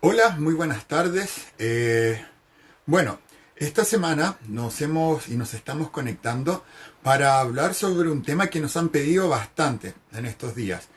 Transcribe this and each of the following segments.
Hola, muy buenas tardes. Bueno, esta semana nos estamos conectando para hablar sobre un tema que nos han pedido bastante en estos días.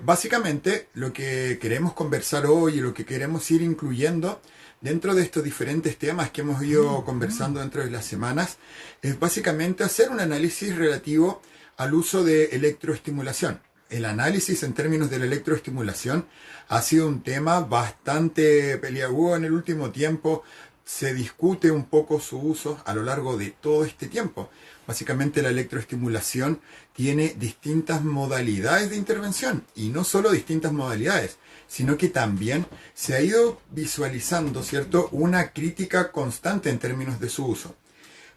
Básicamente, lo que queremos conversar hoy y lo que queremos ir incluyendo dentro de estos diferentes temas que hemos ido conversando dentro de las semanas es básicamente hacer un análisis relativo al uso de electroestimulación. El análisis en términos de la electroestimulación ha sido un tema bastante peliagudo en el último tiempo. Se discute un poco su uso a lo largo de todo este tiempo. Básicamente la electroestimulación tiene distintas modalidades de intervención y no solo distintas modalidades, sino que también se ha ido visualizando, ¿cierto?, una crítica constante en términos de su uso.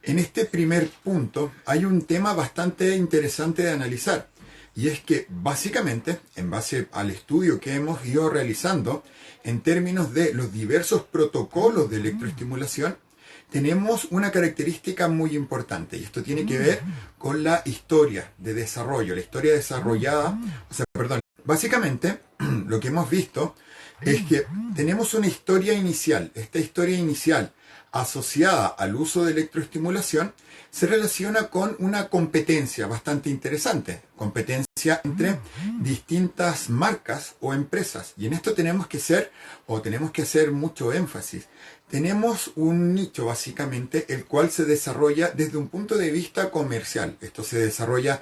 En este primer punto hay un tema bastante interesante de analizar. Y es que básicamente, en base al estudio que hemos ido realizando, en términos de los diversos protocolos de electroestimulación, tenemos una característica muy importante. Y esto tiene que ver con la historia de desarrollo, la historia desarrollada. Perdón, básicamente lo que hemos visto es que tenemos una historia inicial. Esta historia inicial asociada al uso de electroestimulación se relaciona con una competencia bastante interesante, competencia entre distintas marcas o empresas. Y en esto tenemos que hacer mucho énfasis. Tenemos un nicho básicamente el cual se desarrolla desde un punto de vista comercial. Esto se desarrolla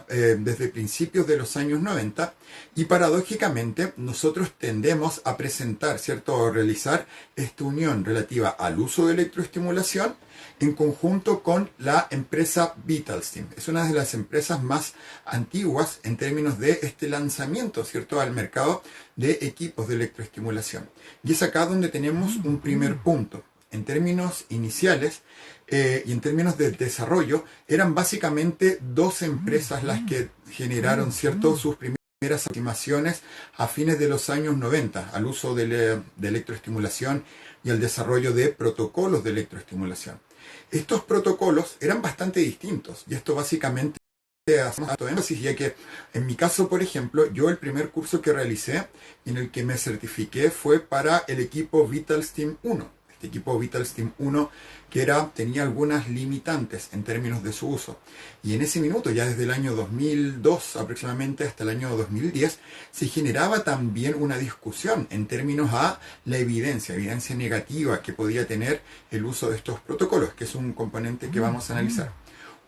desde principios de los años 90 y paradójicamente nosotros tendemos a presentar, ¿cierto?, o realizar esta unión relativa al uso de electroestimulación en conjunto con la empresa Vitalsteam. Es una de las empresas más antiguas en términos de este lanzamiento, ¿cierto?, al mercado de equipos de electroestimulación. Y es acá donde tenemos un primer punto. En términos iniciales y en términos de desarrollo, eran básicamente dos empresas las que generaron, ¿cierto?, sus primeras estimaciones a fines de los años 90 al uso de electroestimulación y al desarrollo de protocolos de electroestimulación. Estos protocolos eran bastante distintos y esto básicamente hacemos alto énfasis, ya que en mi caso, por ejemplo, yo el primer curso que realicé en el que me certifiqué fue para el equipo Vitalsteam 1. Este equipo Vitalsteam 1 que tenía algunas limitantes en términos de su uso. Y en ese minuto, ya desde el año 2002 aproximadamente hasta el año 2010, se generaba también una discusión en términos a la evidencia negativa que podía tener el uso de estos protocolos, que es un componente que vamos a analizar.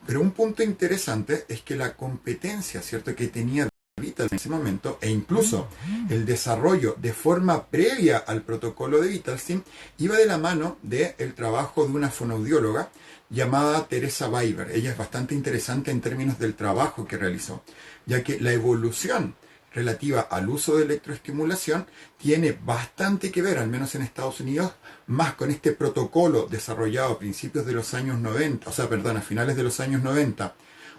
Pero un punto interesante es que la competencia, ¿cierto?, que tenía Vital en ese momento, e incluso el desarrollo de forma previa al protocolo de Vitalsteam, iba de la mano del trabajo de una fonoaudióloga llamada Teresa Weiber. Ella es bastante interesante en términos del trabajo que realizó, ya que la evolución relativa al uso de electroestimulación tiene bastante que ver, al menos en Estados Unidos, más con este protocolo desarrollado a principios de los años 90, a finales de los años 90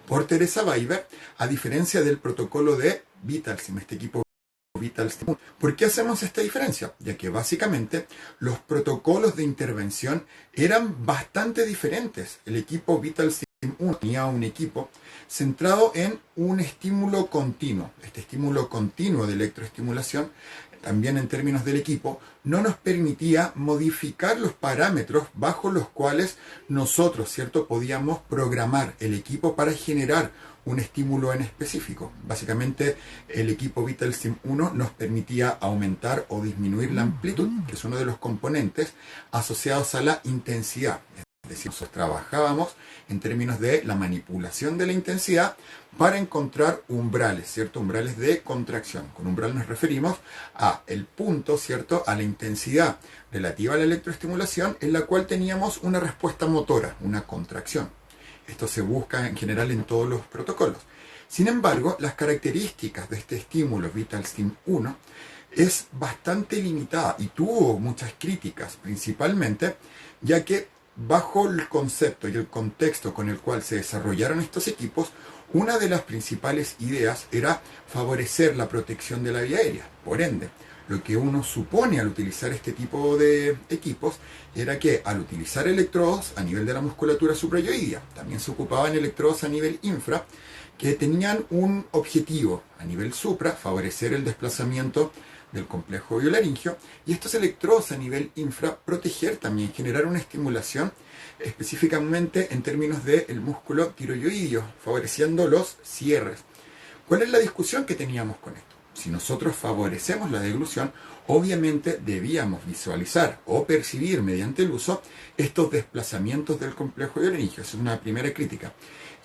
por Teresa Weiber, a diferencia del protocolo de Vitalsteam, este equipo Vitalsteam. ¿Por qué hacemos esta diferencia? Ya que básicamente los protocolos de intervención eran bastante diferentes. El equipo Vitalsteam 1 tenía un equipo centrado en un estímulo continuo. Este estímulo continuo de electroestimulación, también en términos del equipo, no nos permitía modificar los parámetros bajo los cuales nosotros, ¿cierto?, podíamos programar el equipo para generar un estímulo en específico. Básicamente, el equipo Vitalsteam 1 nos permitía aumentar o disminuir la amplitud, que es uno de los componentes asociados a la intensidad. Es decir, nosotros trabajábamos en términos de la manipulación de la intensidad para encontrar umbrales, ¿cierto? Umbrales de contracción. Con umbral nos referimos a el punto, ¿cierto?, a la intensidad relativa a la electroestimulación en la cual teníamos una respuesta motora, una contracción. Esto se busca en general en todos los protocolos. Sin embargo, las características de este estímulo Vitalsteam 1 es bastante limitada y tuvo muchas críticas, principalmente ya que bajo el concepto y el contexto con el cual se desarrollaron estos equipos, una de las principales ideas era favorecer la protección de la vía aérea. Por ende, lo que uno supone al utilizar este tipo de equipos era que al utilizar electrodos a nivel de la musculatura suprayoidea, también se ocupaban electrodos a nivel infra, que tenían un objetivo a nivel supra, favorecer el desplazamiento del complejo biolaringio, y estos electrodos a nivel infra proteger también, generar una estimulación específicamente en términos del músculo tiroides, favoreciendo los cierres. ¿Cuál es la discusión que teníamos con esto? Si nosotros favorecemos la deglución, obviamente debíamos visualizar o percibir mediante el uso estos desplazamientos del complejo biolaringio. Esa es una primera crítica.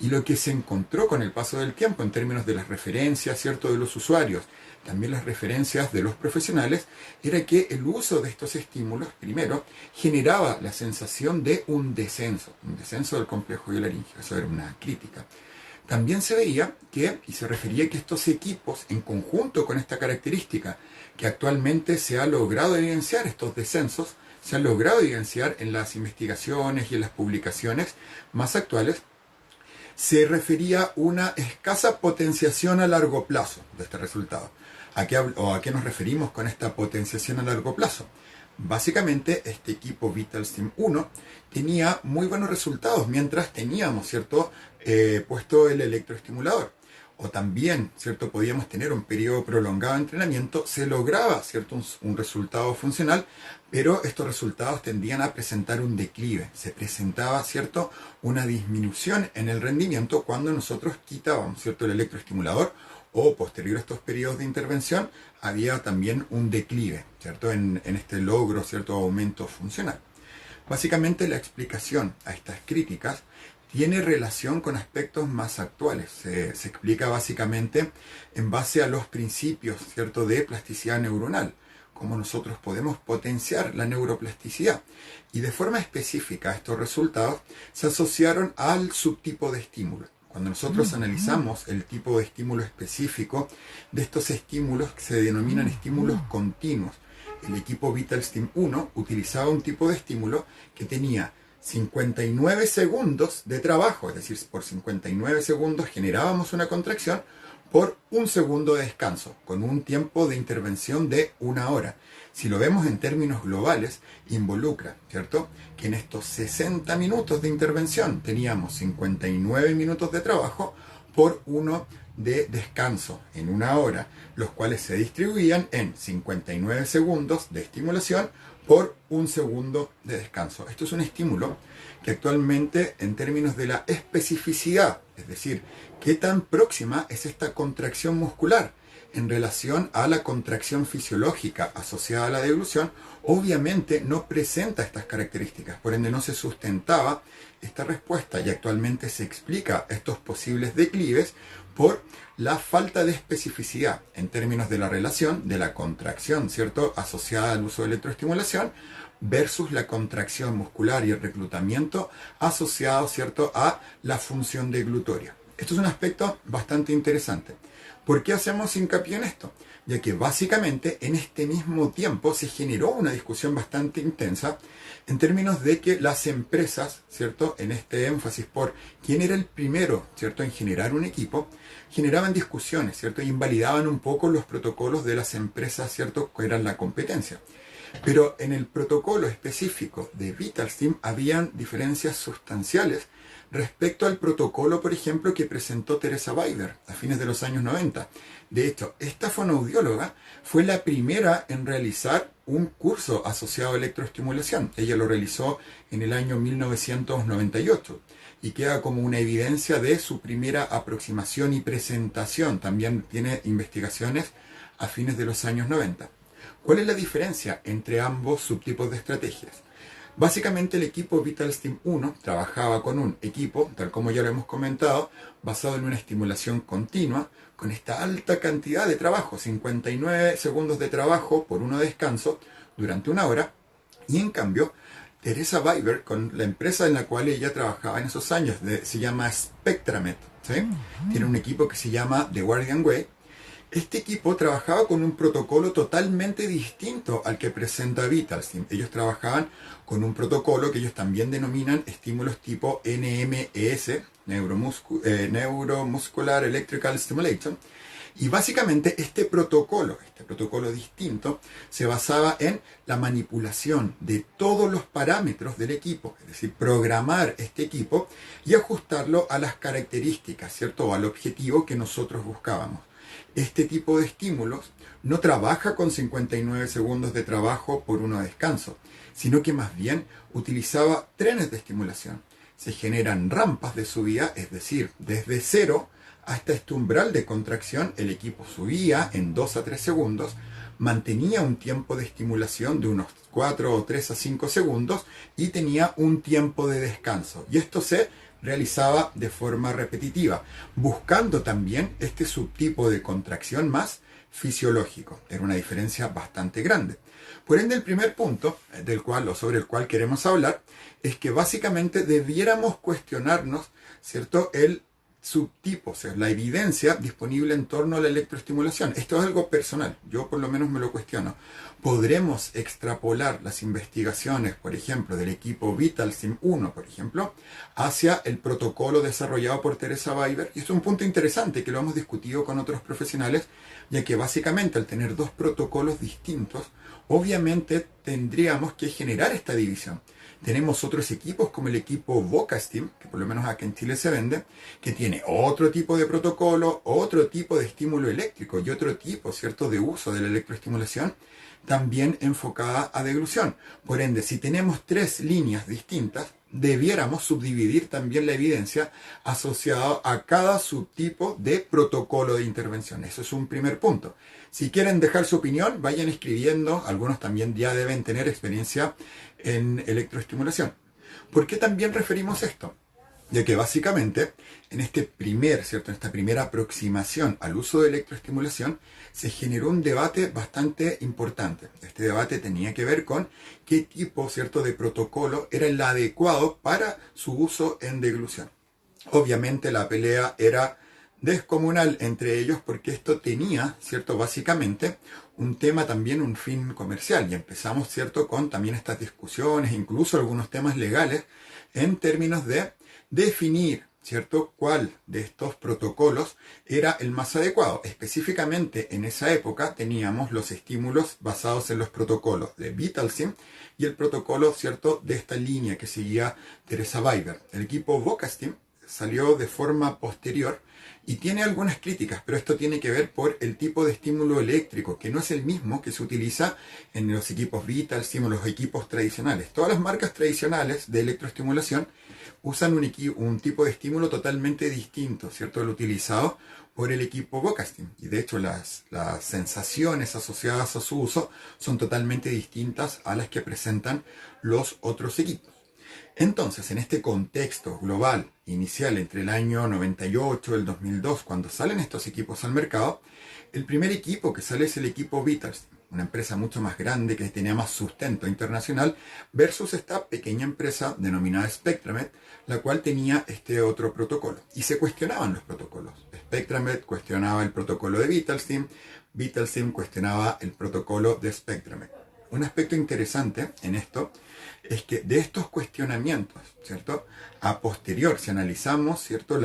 Y lo que se encontró con el paso del tiempo en términos de las referencias, ¿cierto?, de los usuarios, también las referencias de los profesionales, era que el uso de estos estímulos, primero, generaba la sensación de un descenso del complejo biolaringio. Eso era una crítica. También se veía que, y se refería que estos equipos, en conjunto con esta característica, que actualmente se ha logrado evidenciar, estos descensos, se han logrado evidenciar en las investigaciones y en las publicaciones más actuales, se refería a una escasa potenciación a largo plazo de este resultado. ¿A qué nos referimos con esta potenciación a largo plazo? Básicamente, este equipo VitalStim 1 tenía muy buenos resultados mientras teníamos, ¿cierto?, puesto el electroestimulador. O también, ¿cierto?, podíamos tener un periodo prolongado de entrenamiento, se lograba, ¿cierto?, un resultado funcional, pero estos resultados tendían a presentar un declive. Se presentaba, ¿cierto?, una disminución en el rendimiento cuando nosotros quitábamos, ¿cierto?, el electroestimulador, o posterior a estos periodos de intervención había también un declive, ¿cierto?, en este logro, ¿cierto?, aumento funcional. Básicamente la explicación a estas críticas tiene relación con aspectos más actuales. Se explica básicamente en base a los principios, ¿cierto?, de plasticidad neuronal, cómo nosotros podemos potenciar la neuroplasticidad. Y de forma específica estos resultados se asociaron al subtipo de estímulo. Cuando nosotros analizamos el tipo de estímulo específico de estos estímulos que se denominan estímulos continuos, el equipo VitalStim 1 utilizaba un tipo de estímulo que tenía 59 segundos de trabajo, es decir, por 59 segundos generábamos una contracción por un segundo de descanso, con un tiempo de intervención de 1 hora. Si lo vemos en términos globales, involucra, ¿cierto?, que en estos 60 minutos de intervención teníamos 59 minutos de trabajo por 1 de descanso en 1 hora, los cuales se distribuían en 59 segundos de estimulación por 1 segundo de descanso. Esto es un estímulo que actualmente, en términos de la especificidad, es decir, qué tan próxima es esta contracción muscular en relación a la contracción fisiológica asociada a la deglución, obviamente no presenta estas características, por ende no se sustentaba esta respuesta y actualmente se explica estos posibles declives por la falta de especificidad en términos de la relación de la contracción, ¿cierto?, asociada al uso de electroestimulación versus la contracción muscular y el reclutamiento asociado, ¿cierto?, a la función deglutoria. Esto es un aspecto bastante interesante. ¿Por qué hacemos hincapié en esto? Ya que básicamente en este mismo tiempo se generó una discusión bastante intensa en términos de que las empresas, ¿cierto?, en este énfasis por quién era el primero, ¿cierto?, en generar un equipo, generaban discusiones, ¿cierto?, e invalidaban un poco los protocolos de las empresas, ¿cierto?, que eran la competencia. Pero en el protocolo específico de VitalStim habían diferencias sustanciales respecto al protocolo, por ejemplo, que presentó Teresa Weiber a fines de los años 90. De hecho, esta fonoaudióloga fue la primera en realizar un curso asociado a electroestimulación. Ella lo realizó en el año 1998 y queda como una evidencia de su primera aproximación y presentación. También tiene investigaciones a fines de los años 90. ¿Cuál es la diferencia entre ambos subtipos de estrategias? Básicamente el equipo VitalStim 1 trabajaba con un equipo, tal como ya lo hemos comentado, basado en una estimulación continua, con esta alta cantidad de trabajo, 59 segundos de trabajo por 1 descanso durante 1 hora, y en cambio, Teresa Weiber, con la empresa en la cual ella trabajaba en esos años, se llama Spectramed, ¿sí? Tiene un equipo que se llama The Guardian Way. Este equipo trabajaba con un protocolo totalmente distinto al que presenta VitalStim. Ellos trabajaban con un protocolo que ellos también denominan estímulos tipo NMES, Neuromuscular Electrical Stimulation. Y básicamente este protocolo distinto, se basaba en la manipulación de todos los parámetros del equipo, es decir, programar este equipo y ajustarlo a las características, ¿cierto?, o al objetivo que nosotros buscábamos. Este tipo de estímulos no trabaja con 59 segundos de trabajo por uno de descanso, sino que más bien utilizaba trenes de estimulación. Se generan rampas de subida, es decir, desde cero hasta este umbral de contracción el equipo subía en 2 a 3 segundos, mantenía un tiempo de estimulación de unos 4 o 3 a 5 segundos y tenía un tiempo de descanso. Y esto se realizaba de forma repetitiva, buscando también este subtipo de contracción más fisiológico. Era una diferencia bastante grande. Por ende, el primer punto del cual o sobre el cual queremos hablar es que básicamente debiéramos cuestionarnos, ¿cierto?, el subtipo, o sea, la evidencia disponible en torno a la electroestimulación. Esto es algo personal, yo por lo menos me lo cuestiono. ¿Podremos extrapolar las investigaciones, por ejemplo, del equipo VitalSim 1, por ejemplo, hacia el protocolo desarrollado por Teresa Weiber? Y esto es un punto interesante que lo hemos discutido con otros profesionales, ya que básicamente al tener dos protocolos distintos, obviamente tendríamos que generar esta división. Tenemos otros equipos como el equipo VocaStim, que por lo menos acá en Chile se vende, que tiene otro tipo de protocolo, otro tipo de estímulo eléctrico y otro tipo, ¿cierto?, de uso de la electroestimulación, también enfocada a deglución. Por ende, si tenemos tres líneas distintas, debiéramos subdividir también la evidencia asociada a cada subtipo de protocolo de intervención. Eso es un primer punto. Si quieren dejar su opinión, vayan escribiendo. Algunos también ya deben tener experiencia en electroestimulación. ¿Por qué también referimos esto? Ya que básicamente en esta primera aproximación al uso de electroestimulación se generó un debate bastante importante. Este debate tenía que ver con qué tipo, ¿cierto?, de protocolo era el adecuado para su uso en deglución. Obviamente la pelea era descomunal entre ellos porque esto tenía, ¿cierto?, básicamente un tema también, un fin comercial. Y empezamos, ¿cierto?, con también estas discusiones, incluso algunos temas legales en términos de definir, ¿cierto?, cuál de estos protocolos era el más adecuado. Específicamente en esa época teníamos los estímulos basados en los protocolos de VitalSim y el protocolo, ¿cierto?, de esta línea que seguía Teresa Weiber. El equipo VocaStim salió de forma posterior y tiene algunas críticas, pero esto tiene que ver por el tipo de estímulo eléctrico, que no es el mismo que se utiliza en los equipos VitalSim o los equipos tradicionales. Todas las marcas tradicionales de electroestimulación usan un tipo de estímulo totalmente distinto, ¿cierto?, al utilizado por el equipo VocaStim. Y de hecho las sensaciones asociadas a su uso son totalmente distintas a las que presentan los otros equipos. Entonces, en este contexto global inicial entre el año 98 y el 2002, cuando salen estos equipos al mercado, el primer equipo que sale es el equipo VitalStim, una empresa mucho más grande que tenía más sustento internacional, versus esta pequeña empresa denominada Spectramed, la cual tenía este otro protocolo. Y se cuestionaban los protocolos. Spectramed cuestionaba el protocolo de VitalStim, VitalStim cuestionaba el protocolo de Spectramed. Un aspecto interesante en esto es que de estos cuestionamientos, ¿cierto?, a posterior, si analizamos, ¿cierto?,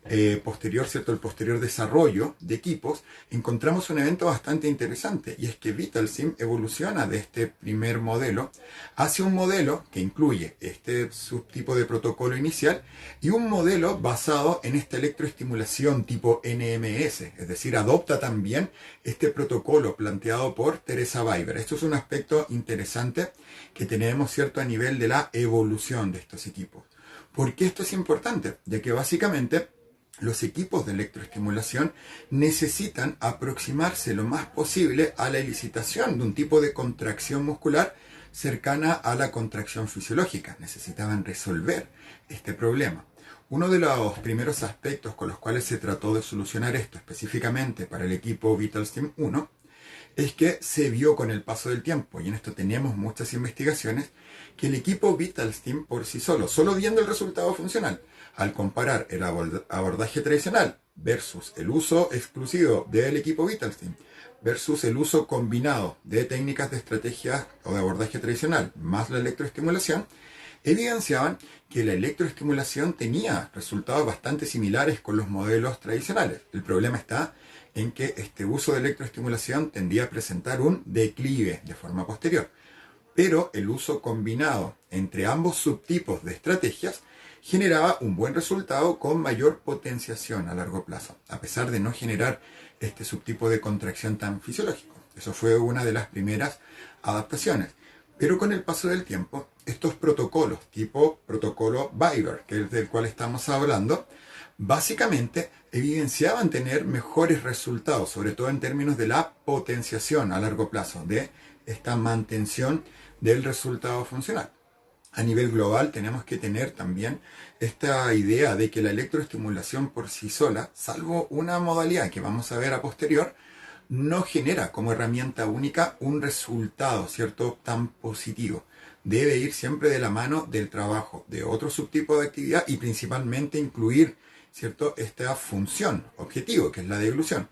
el posterior desarrollo de equipos, encontramos un evento bastante interesante, y es que VitalSim evoluciona de este primer modelo hacia un modelo que incluye este subtipo de protocolo inicial y un modelo basado en esta electroestimulación tipo NMS, es decir, adopta también este protocolo planteado por Teresa Weiber. Esto es un aspecto interesante que tenemos, ¿cierto?, a nivel de la evolución de estos equipos. ¿Por qué esto es importante? Ya que básicamente los equipos de electroestimulación necesitan aproximarse lo más posible a la elicitación de un tipo de contracción muscular cercana a la contracción fisiológica. Necesitaban resolver este problema. Uno de los primeros aspectos con los cuales se trató de solucionar esto específicamente para el equipo VitalStim 1 es que se vio con el paso del tiempo, y en esto tenemos muchas investigaciones, que el equipo VitalStim por sí solo viendo el resultado funcional, al comparar el abordaje tradicional versus el uso exclusivo del equipo VitalStim versus el uso combinado de técnicas de estrategia o de abordaje tradicional más la electroestimulación, evidenciaban que la electroestimulación tenía resultados bastante similares con los modelos tradicionales. El problema está en que este uso de electroestimulación tendía a presentar un declive de forma posterior. Pero el uso combinado entre ambos subtipos de estrategias generaba un buen resultado con mayor potenciación a largo plazo. A pesar de no generar este subtipo de contracción tan fisiológico. Eso fue una de las primeras adaptaciones. Pero con el paso del tiempo, estos protocolos, tipo protocolo Viber, que es del cual estamos hablando, básicamente evidenciaban tener mejores resultados, sobre todo en términos de la potenciación a largo plazo, de esta mantención del resultado funcional. A nivel global tenemos que tener también esta idea de que la electroestimulación por sí sola, salvo una modalidad que vamos a ver a posterior, no genera como herramienta única un resultado, ¿cierto?, tan positivo. Debe ir siempre de la mano del trabajo de otro subtipo de actividad y principalmente incluir, ¿cierto?, esta función, objetivo, que es la deglución.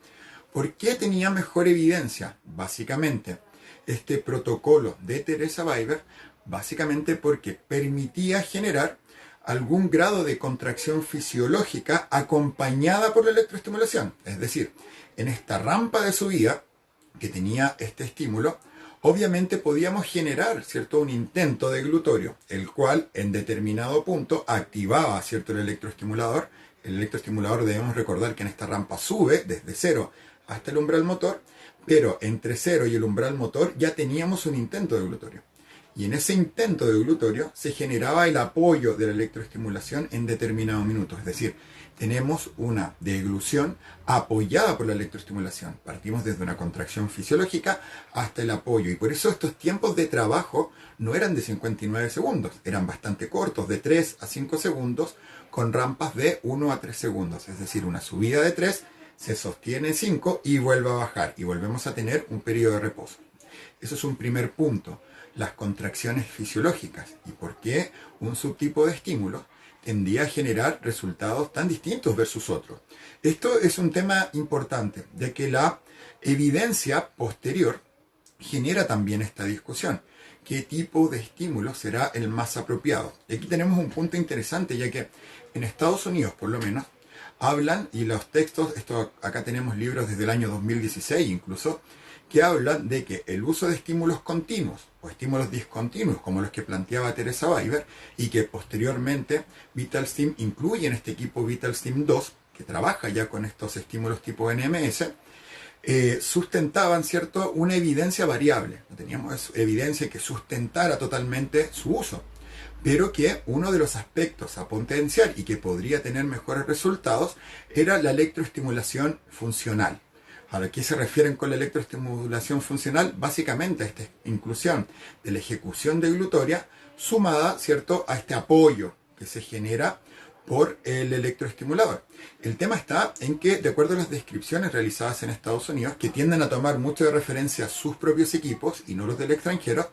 ¿Por qué tenía mejor evidencia? Básicamente, este protocolo de Teresa Weber, básicamente porque permitía generar algún grado de contracción fisiológica acompañada por la electroestimulación. Es decir, en esta rampa de subida que tenía este estímulo, obviamente podíamos generar, ¿cierto?, un intento de glutorio, el cual en determinado punto activaba, ¿cierto?, el electroestimulador. El electroestimulador, debemos recordar que en esta rampa sube desde 0 hasta el umbral motor, pero entre 0 y el umbral motor ya teníamos un intento de glutorio. Y en ese intento de glutorio se generaba el apoyo de la electroestimulación en determinados minutos. Es decir, tenemos una deglución apoyada por la electroestimulación. Partimos desde una contracción fisiológica hasta el apoyo. Y por eso estos tiempos de trabajo no eran de 59 segundos. Eran bastante cortos, de 3 a 5 segundos, con rampas de 1 a 3 segundos. Es decir, una subida de 3 se sostiene 5 y vuelve a bajar. Y volvemos a tener un periodo de reposo. Eso es un primer punto. Las contracciones fisiológicas y por qué un subtipo de estímulo tendía a generar resultados tan distintos versus otros. Esto es un tema importante, ya que la evidencia posterior genera también esta discusión. ¿Qué tipo de estímulo será el más apropiado? Y aquí tenemos un punto interesante, ya que en Estados Unidos, por lo menos, hablan, y los textos, acá tenemos libros desde el año 2016 incluso, que hablan de que el uso de estímulos continuos o estímulos discontinuos, como los que planteaba Teresa Weber, y que posteriormente VitalStim incluye en este equipo VitalStim 2, que trabaja ya con estos estímulos tipo NMS, sustentaban, ¿cierto?, una evidencia variable. No teníamos evidencia que sustentara totalmente su uso, pero que uno de los aspectos a potenciar y que podría tener mejores resultados era la electroestimulación funcional. ¿A qué se refieren con la electroestimulación funcional? Básicamente a esta inclusión de la ejecución de glutoria sumada, ¿cierto?, a este apoyo que se genera por el electroestimulador. El tema está en que, de acuerdo a las descripciones realizadas en Estados Unidos, que tienden a tomar mucho de referencia sus propios equipos y no los del extranjero,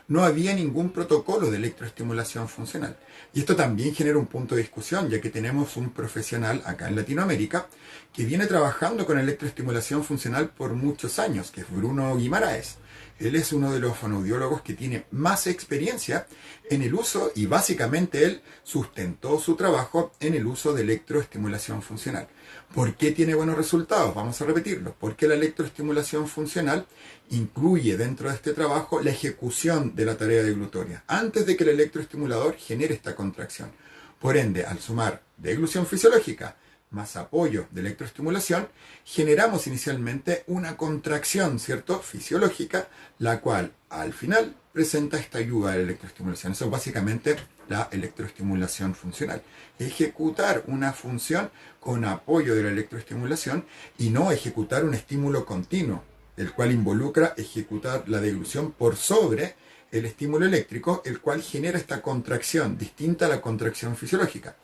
no había ningún protocolo de electroestimulación funcional. Y esto también genera un punto de discusión, ya que tenemos un profesional acá en Latinoamérica que viene trabajando con electroestimulación funcional por muchos años, que es Bruno Guimaraes. Él es uno de los fonoaudiólogos que tiene más experiencia en el uso y básicamente él sustentó su trabajo en el uso de electroestimulación funcional. ¿Por qué tiene buenos resultados? Vamos a repetirlo. Porque la electroestimulación funcional incluye dentro de este trabajo la ejecución de la tarea de glutoria antes de que el electroestimulador genere esta contracción. Por ende, al sumar deglución fisiológica más apoyo de electroestimulación, generamos inicialmente una contracción, ¿cierto?, fisiológica, la cual al final presenta esta ayuda de la electroestimulación. Eso es básicamente la electroestimulación funcional. Ejecutar una función con apoyo de la electroestimulación y no ejecutar un estímulo continuo, el cual involucra ejecutar la deglución por sobre el estímulo eléctrico, el cual genera esta contracción distinta a la contracción fisiológica.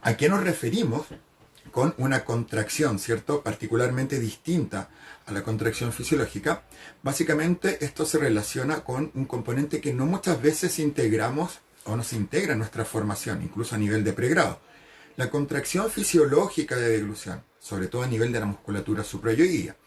¿A qué nos referimos con una contracción, ¿cierto?, particularmente distinta a la contracción fisiológica? Básicamente esto se relaciona con un componente que no muchas veces integramos o no se integra en nuestra formación, incluso a nivel de pregrado. La contracción fisiológica de deglución, sobre todo a nivel de la musculatura suprayoidea,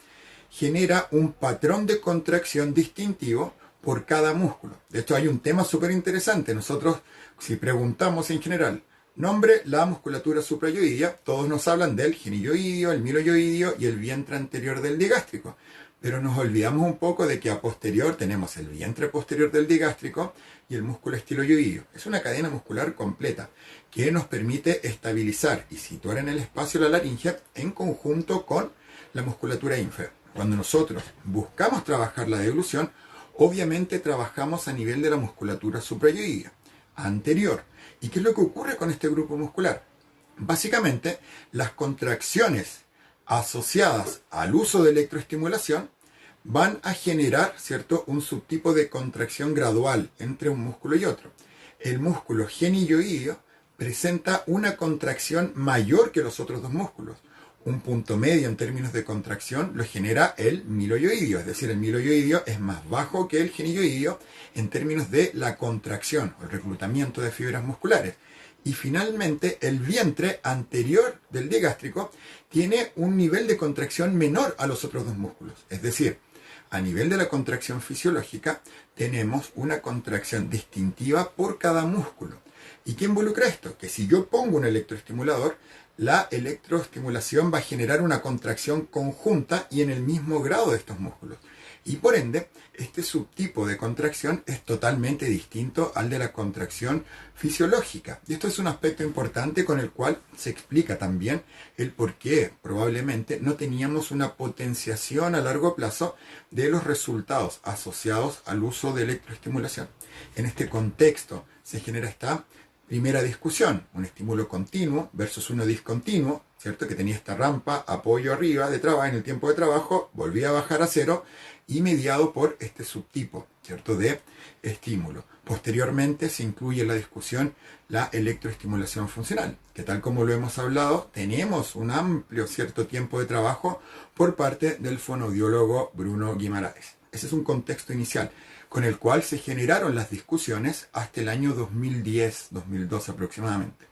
genera un patrón de contracción distintivo por cada músculo. De hecho, hay un tema súper interesante. Nosotros, si preguntamos en general, nombre la musculatura suprayoidea, todos nos hablan del genilloideo, el miloyoideo y el vientre anterior del digástrico. Pero nos olvidamos un poco de que a posterior tenemos el vientre posterior del digástrico y el músculo estiloyoideo. Es una cadena muscular completa que nos permite estabilizar y situar en el espacio la laringe en conjunto con la musculatura ínfera. Cuando nosotros buscamos trabajar la deglución, obviamente trabajamos a nivel de la musculatura suprayoidea anterior. ¿Y qué es lo que ocurre con este grupo muscular? Básicamente, las contracciones asociadas al uso de electroestimulación van a generar, ¿cierto?, un subtipo de contracción gradual entre un músculo y otro. El músculo genioideo presenta una contracción mayor que los otros dos músculos. Un punto medio en términos de contracción lo genera el miloioideo, es decir, el miloioideo es más bajo que el genioideo en términos de la contracción o el reclutamiento de fibras musculares. Y finalmente, el vientre anterior del digástrico tiene un nivel de contracción menor a los otros dos músculos. Es decir, a nivel de la contracción fisiológica, tenemos una contracción distintiva por cada músculo. ¿Y qué involucra esto? Que si yo pongo un electroestimulador, la electroestimulación va a generar una contracción conjunta y en el mismo grado de estos músculos. Y por ende, este subtipo de contracción es totalmente distinto al de la contracción fisiológica. Y esto es un aspecto importante con el cual se explica también el por qué probablemente no teníamos una potenciación a largo plazo de los resultados asociados al uso de electroestimulación. En este contexto se genera esta primera discusión, un estímulo continuo versus uno discontinuo, ¿cierto? Que tenía esta rampa, apoyo arriba de trabajo en el tiempo de trabajo, volvía a bajar a cero y mediado por este subtipo, ¿cierto?, de estímulo. Posteriormente se incluye en la discusión la electroestimulación funcional, que tal como lo hemos hablado, tenemos un amplio cierto tiempo de trabajo por parte del fonoaudiólogo Bruno Guimaraes. Ese es un contexto inicial con el cual se generaron las discusiones hasta el año 2010-2012 aproximadamente.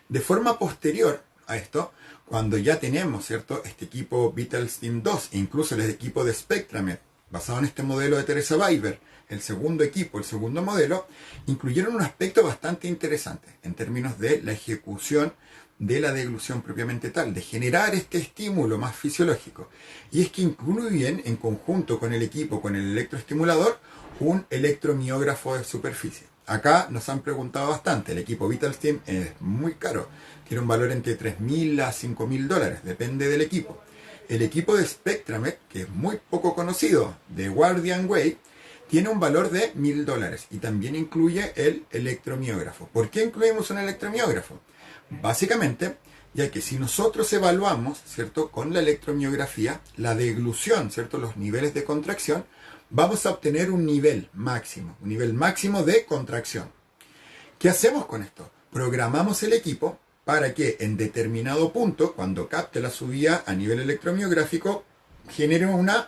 De forma posterior a esto, cuando ya tenemos, ¿cierto?, este equipo VitalStim 2 e incluso el equipo de SpectraMed, basado en este modelo de Teresa Weiber, el segundo equipo, el segundo modelo, incluyeron un aspecto bastante interesante en términos de la ejecución de la deglución propiamente tal, de generar este estímulo más fisiológico. Y es que incluyen en conjunto con el equipo, con el electroestimulador, un electromiógrafo de superficie. Acá nos han preguntado bastante, el equipo VitalStim es muy caro, tiene un valor entre $3.000 a $5.000, depende del equipo. El equipo de SpectraMed, que es muy poco conocido, de Guardian Way, tiene un valor de $1.000 y también incluye el electromiógrafo. ¿Por qué incluimos un electromiógrafo? Básicamente, ya que si nosotros evaluamos, ¿cierto?, con la electromiografía, la deglución, ¿cierto?, los niveles de contracción, vamos a obtener un nivel máximo de contracción. ¿Qué hacemos con esto? Programamos el equipo para que en determinado punto, cuando capte la subida a nivel electromiográfico, genere una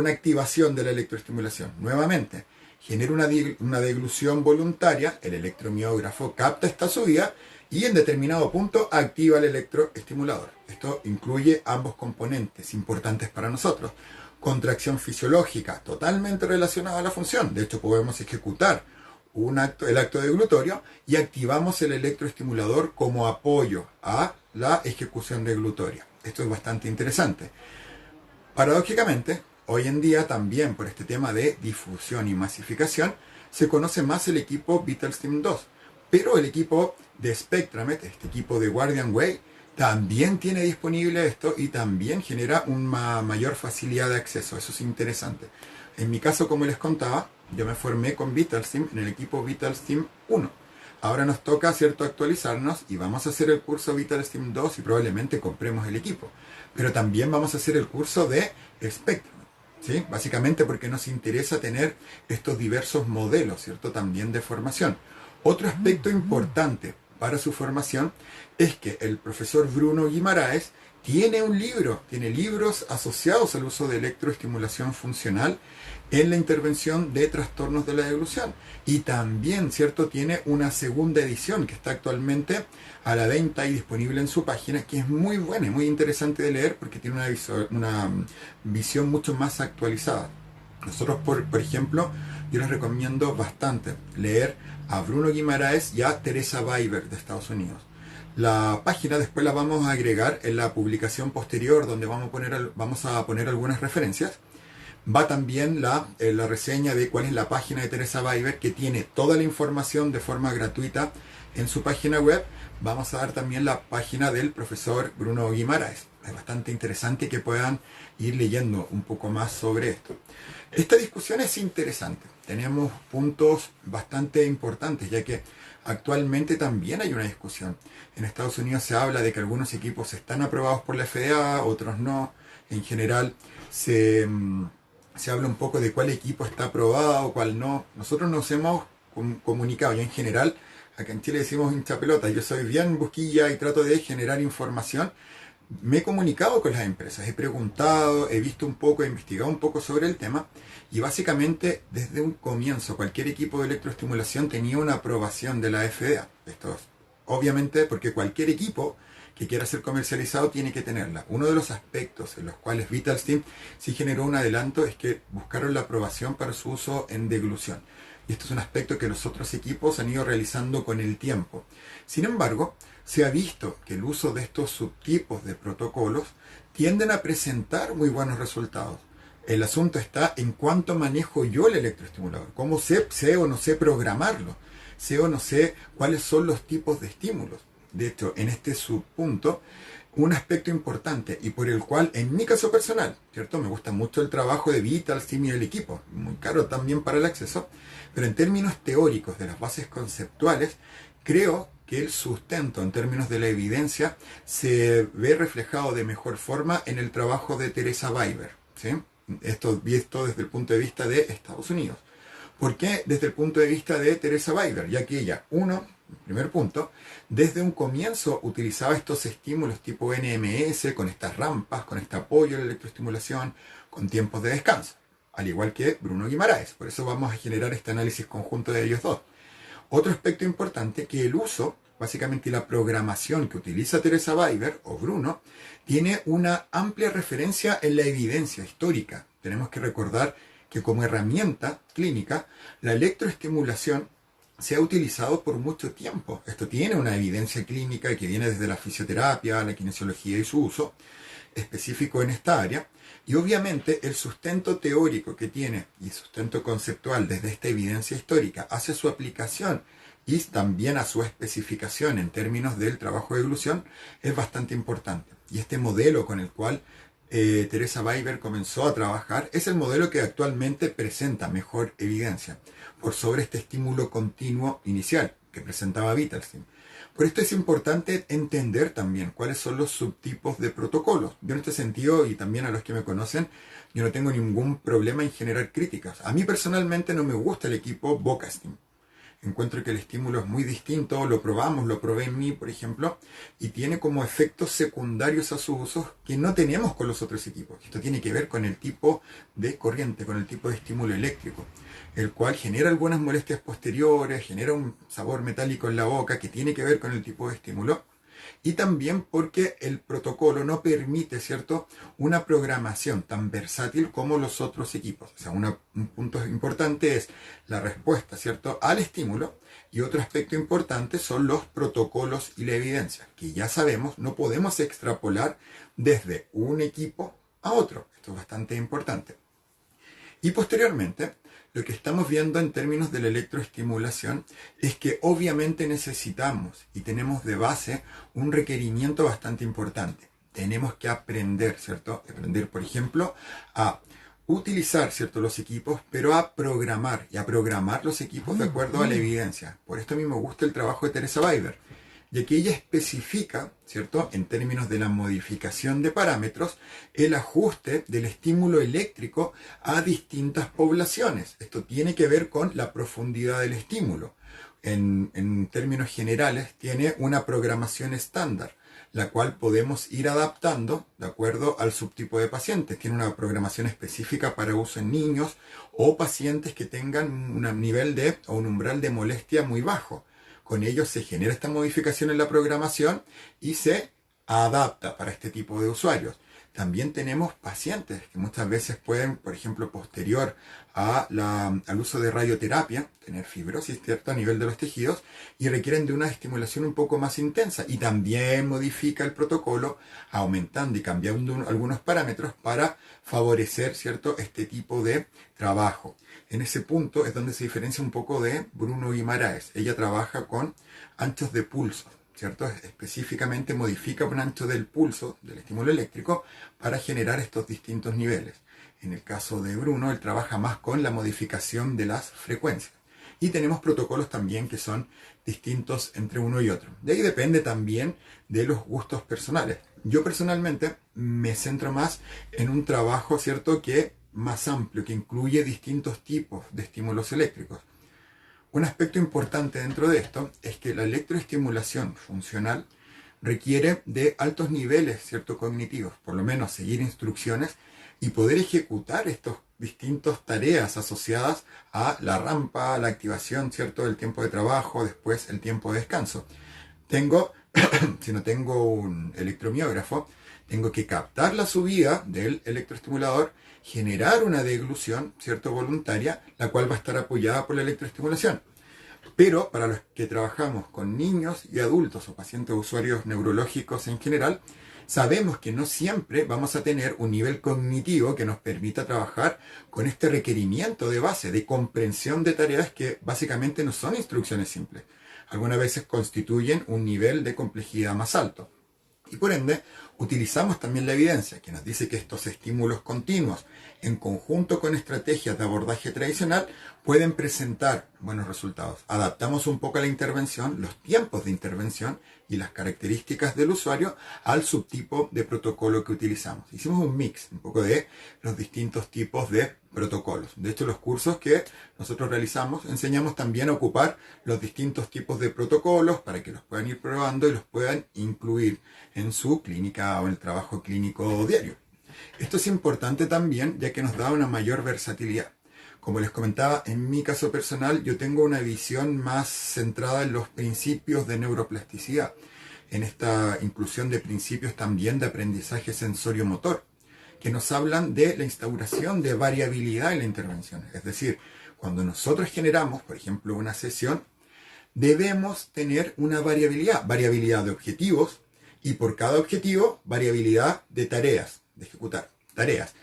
activación de la electroestimulación. Nuevamente, genera una deglución voluntaria, el electromiógrafo capta esta subida y en determinado punto activa el electroestimulador. Esto incluye ambos componentes importantes para nosotros. Contracción fisiológica, totalmente relacionada a la función. De hecho, podemos ejecutar el acto deglutorio y activamos el electroestimulador como apoyo a la ejecución deglutoria. Esto es bastante interesante. Paradójicamente, hoy en día también por este tema de difusión y masificación, se conoce más el equipo VitalStim 2. Pero el equipo de SpectraMed, este equipo de Guardian Way, también tiene disponible esto y también genera una mayor facilidad de acceso. Eso es interesante. En mi caso, como les contaba, yo me formé con VitalStim en el equipo VitalStim 1. Ahora nos toca, ¿cierto?, actualizarnos y vamos a hacer el curso VitalStim 2 y probablemente compremos el equipo. Pero también vamos a hacer el curso de SpectraMed, ¿sí? Básicamente porque nos interesa tener estos diversos modelos, ¿cierto?, también de formación. Otro aspecto importante para su formación es que el profesor Bruno Guimaraes tiene libros asociados al uso de electroestimulación funcional en la intervención de trastornos de la deglución. Y también, ¿cierto?, tiene una segunda edición que está actualmente a la venta y disponible en su página, que es muy buena y muy interesante de leer porque tiene una visión mucho más actualizada. Nosotros, por ejemplo, yo les recomiendo bastante leer a Bruno Guimaraes y a Teresa Weiber de Estados Unidos. La página después la vamos a agregar en la publicación posterior donde vamos a poner algunas referencias. Va también la reseña de cuál es la página de Teresa Weiber, que tiene toda la información de forma gratuita en su página web. Vamos a dar también la página del profesor Bruno Guimaraes. Es bastante interesante que puedan ir leyendo un poco más sobre esto. Esta discusión es interesante. Tenemos puntos bastante importantes, ya que actualmente también hay una discusión. En Estados Unidos se habla de que algunos equipos están aprobados por la FDA, otros no. En general se habla un poco de cuál equipo está aprobado, cuál no. Nosotros nos hemos comunicado, y en general, acá en Chile decimos hincha pelota. Yo soy bien busquilla y trato de generar información. Me he comunicado con las empresas, he preguntado, he visto un poco, he investigado un poco sobre el tema y básicamente desde un comienzo cualquier equipo de electroestimulación tenía una aprobación de la FDA. Esto es obviamente porque cualquier equipo que quiera ser comercializado tiene que tenerla. Uno de los aspectos en los cuales VitalSteam sí generó un adelanto es que buscaron la aprobación para su uso en deglución. Y esto es un aspecto que los otros equipos han ido realizando con el tiempo. Sin embargo, se ha visto que el uso de estos subtipos de protocolos tienden a presentar muy buenos resultados. El asunto está en cuánto manejo yo el electroestimulador, cómo sé o no sé programarlo, sé o no sé cuáles son los tipos de estímulos. De hecho, en este subpunto, un aspecto importante y por el cual, en mi caso personal, ¿cierto? Me gusta mucho el trabajo de VitalSteam y el equipo, muy caro también para el acceso, pero en términos teóricos de las bases conceptuales, creo que el sustento en términos de la evidencia se ve reflejado de mejor forma en el trabajo de Teresa Weiber, ¿sí? Esto visto desde el punto de vista de Estados Unidos. ¿Por qué desde el punto de vista de Teresa Weiber? Ya que ella, primer punto, desde un comienzo utilizaba estos estímulos tipo NMS, con estas rampas, con este apoyo a la electroestimulación, con tiempos de descanso, al igual que Bruno Guimaraes. Por eso vamos a generar este análisis conjunto de ellos dos. Otro aspecto importante, que el uso, básicamente la programación que utiliza Teresa Weiber o Bruno, tiene una amplia referencia en la evidencia histórica. Tenemos que recordar que como herramienta clínica, la electroestimulación se ha utilizado por mucho tiempo. Esto tiene una evidencia clínica que viene desde la fisioterapia, la kinesiología y su uso específico en esta área. Y obviamente el sustento teórico que tiene y sustento conceptual desde esta evidencia histórica hacia su aplicación y también a su especificación en términos del trabajo de eglución es bastante importante. Y este modelo con el cual Teresa Weiber comenzó a trabajar es el modelo que actualmente presenta mejor evidencia por sobre este estímulo continuo inicial que presentaba VitalSteam. Por esto es importante entender también cuáles son los subtipos de protocolos. Yo en este sentido, y también a los que me conocen, yo no tengo ningún problema en generar críticas. A mí personalmente no me gusta el equipo VocaSteam. Encuentro que el estímulo es muy distinto, lo probamos, lo probé en mí, por ejemplo, y tiene como efectos secundarios a sus usos que no tenemos con los otros equipos. Esto tiene que ver con el tipo de corriente, con el tipo de estímulo eléctrico, el cual genera algunas molestias posteriores, genera un sabor metálico en la boca que tiene que ver con el tipo de estímulo, y también porque el protocolo no permite, ¿cierto?, una programación tan versátil como los otros equipos. O sea, un punto importante es la respuesta, ¿cierto?, al estímulo, y otro aspecto importante son los protocolos y la evidencia, que ya sabemos no podemos extrapolar desde un equipo a otro. Esto es bastante importante. Y posteriormente, lo que estamos viendo en términos de la electroestimulación es que obviamente necesitamos y tenemos de base un requerimiento bastante importante. Tenemos que aprender, ¿cierto? Aprender, por ejemplo, a utilizar, ¿cierto?, los equipos, pero a programar y a programar los equipos de acuerdo a la evidencia. Por esto a mí me gusta el trabajo de Teresa Weiber, ya que ella especifica, ¿cierto?, en términos de la modificación de parámetros, el ajuste del estímulo eléctrico a distintas poblaciones. Esto tiene que ver con la profundidad del estímulo. En términos generales, tiene una programación estándar, la cual podemos ir adaptando de acuerdo al subtipo de pacientes. Tiene una programación específica para uso en niños o pacientes que tengan un nivel o un umbral de molestia muy bajo. Con ello se genera esta modificación en la programación y se adapta para este tipo de usuarios. También tenemos pacientes que muchas veces pueden, por ejemplo, posterior al uso de radioterapia, tener fibrosis, ¿cierto?, a nivel de los tejidos y requieren de una estimulación un poco más intensa, y también modifica el protocolo aumentando y cambiando algunos parámetros para favorecer, ¿cierto?, este tipo de trabajo. En ese punto es donde se diferencia un poco de Bruno Guimaraes. Ella trabaja con anchos de pulso, ¿cierto? Específicamente modifica un ancho del pulso del estímulo eléctrico para generar estos distintos niveles. En el caso de Bruno, él trabaja más con la modificación de las frecuencias. Y tenemos protocolos también que son distintos entre uno y otro. De ahí depende también de los gustos personales. Yo personalmente me centro más en un trabajo, ¿cierto?, que más amplio, que incluye distintos tipos de estímulos eléctricos. Un aspecto importante dentro de esto es que la electroestimulación funcional requiere de altos niveles, ¿cierto?, cognitivos, por lo menos seguir instrucciones y poder ejecutar estas distintas tareas asociadas a la rampa, la activación, ¿cierto?, del tiempo de trabajo, después el tiempo de descanso. Si no tengo un electromiógrafo, tengo que captar la subida del electroestimulador, generar una deglución, ¿cierto?, voluntaria, la cual va a estar apoyada por la electroestimulación. Pero para los que trabajamos con niños y adultos o pacientes usuarios neurológicos en general, sabemos que no siempre vamos a tener un nivel cognitivo que nos permita trabajar con este requerimiento de base, de comprensión de tareas que básicamente no son instrucciones simples. Algunas veces constituyen un nivel de complejidad más alto. Y por ende, utilizamos también la evidencia que nos dice que estos estímulos continuos, en conjunto con estrategias de abordaje tradicional, pueden presentar buenos resultados. Adaptamos un poco la intervención, los tiempos de intervención y las características del usuario al subtipo de protocolo que utilizamos. Hicimos un mix, un poco de los distintos tipos de protocolos. De hecho, los cursos que nosotros realizamos, enseñamos también a ocupar los distintos tipos de protocolos para que los puedan ir probando y los puedan incluir en su clínica o en el trabajo clínico diario. Esto es importante también, ya que nos da una mayor versatilidad. Como les comentaba, en mi caso personal, yo tengo una visión más centrada en los principios de neuroplasticidad, en esta inclusión de principios también de aprendizaje sensorio-motor, que nos hablan de la instauración de variabilidad en la intervención. Es decir, cuando nosotros generamos, por ejemplo, una sesión, debemos tener una variabilidad de objetivos y por cada objetivo, variabilidad de tareas, de ejecutar tareas.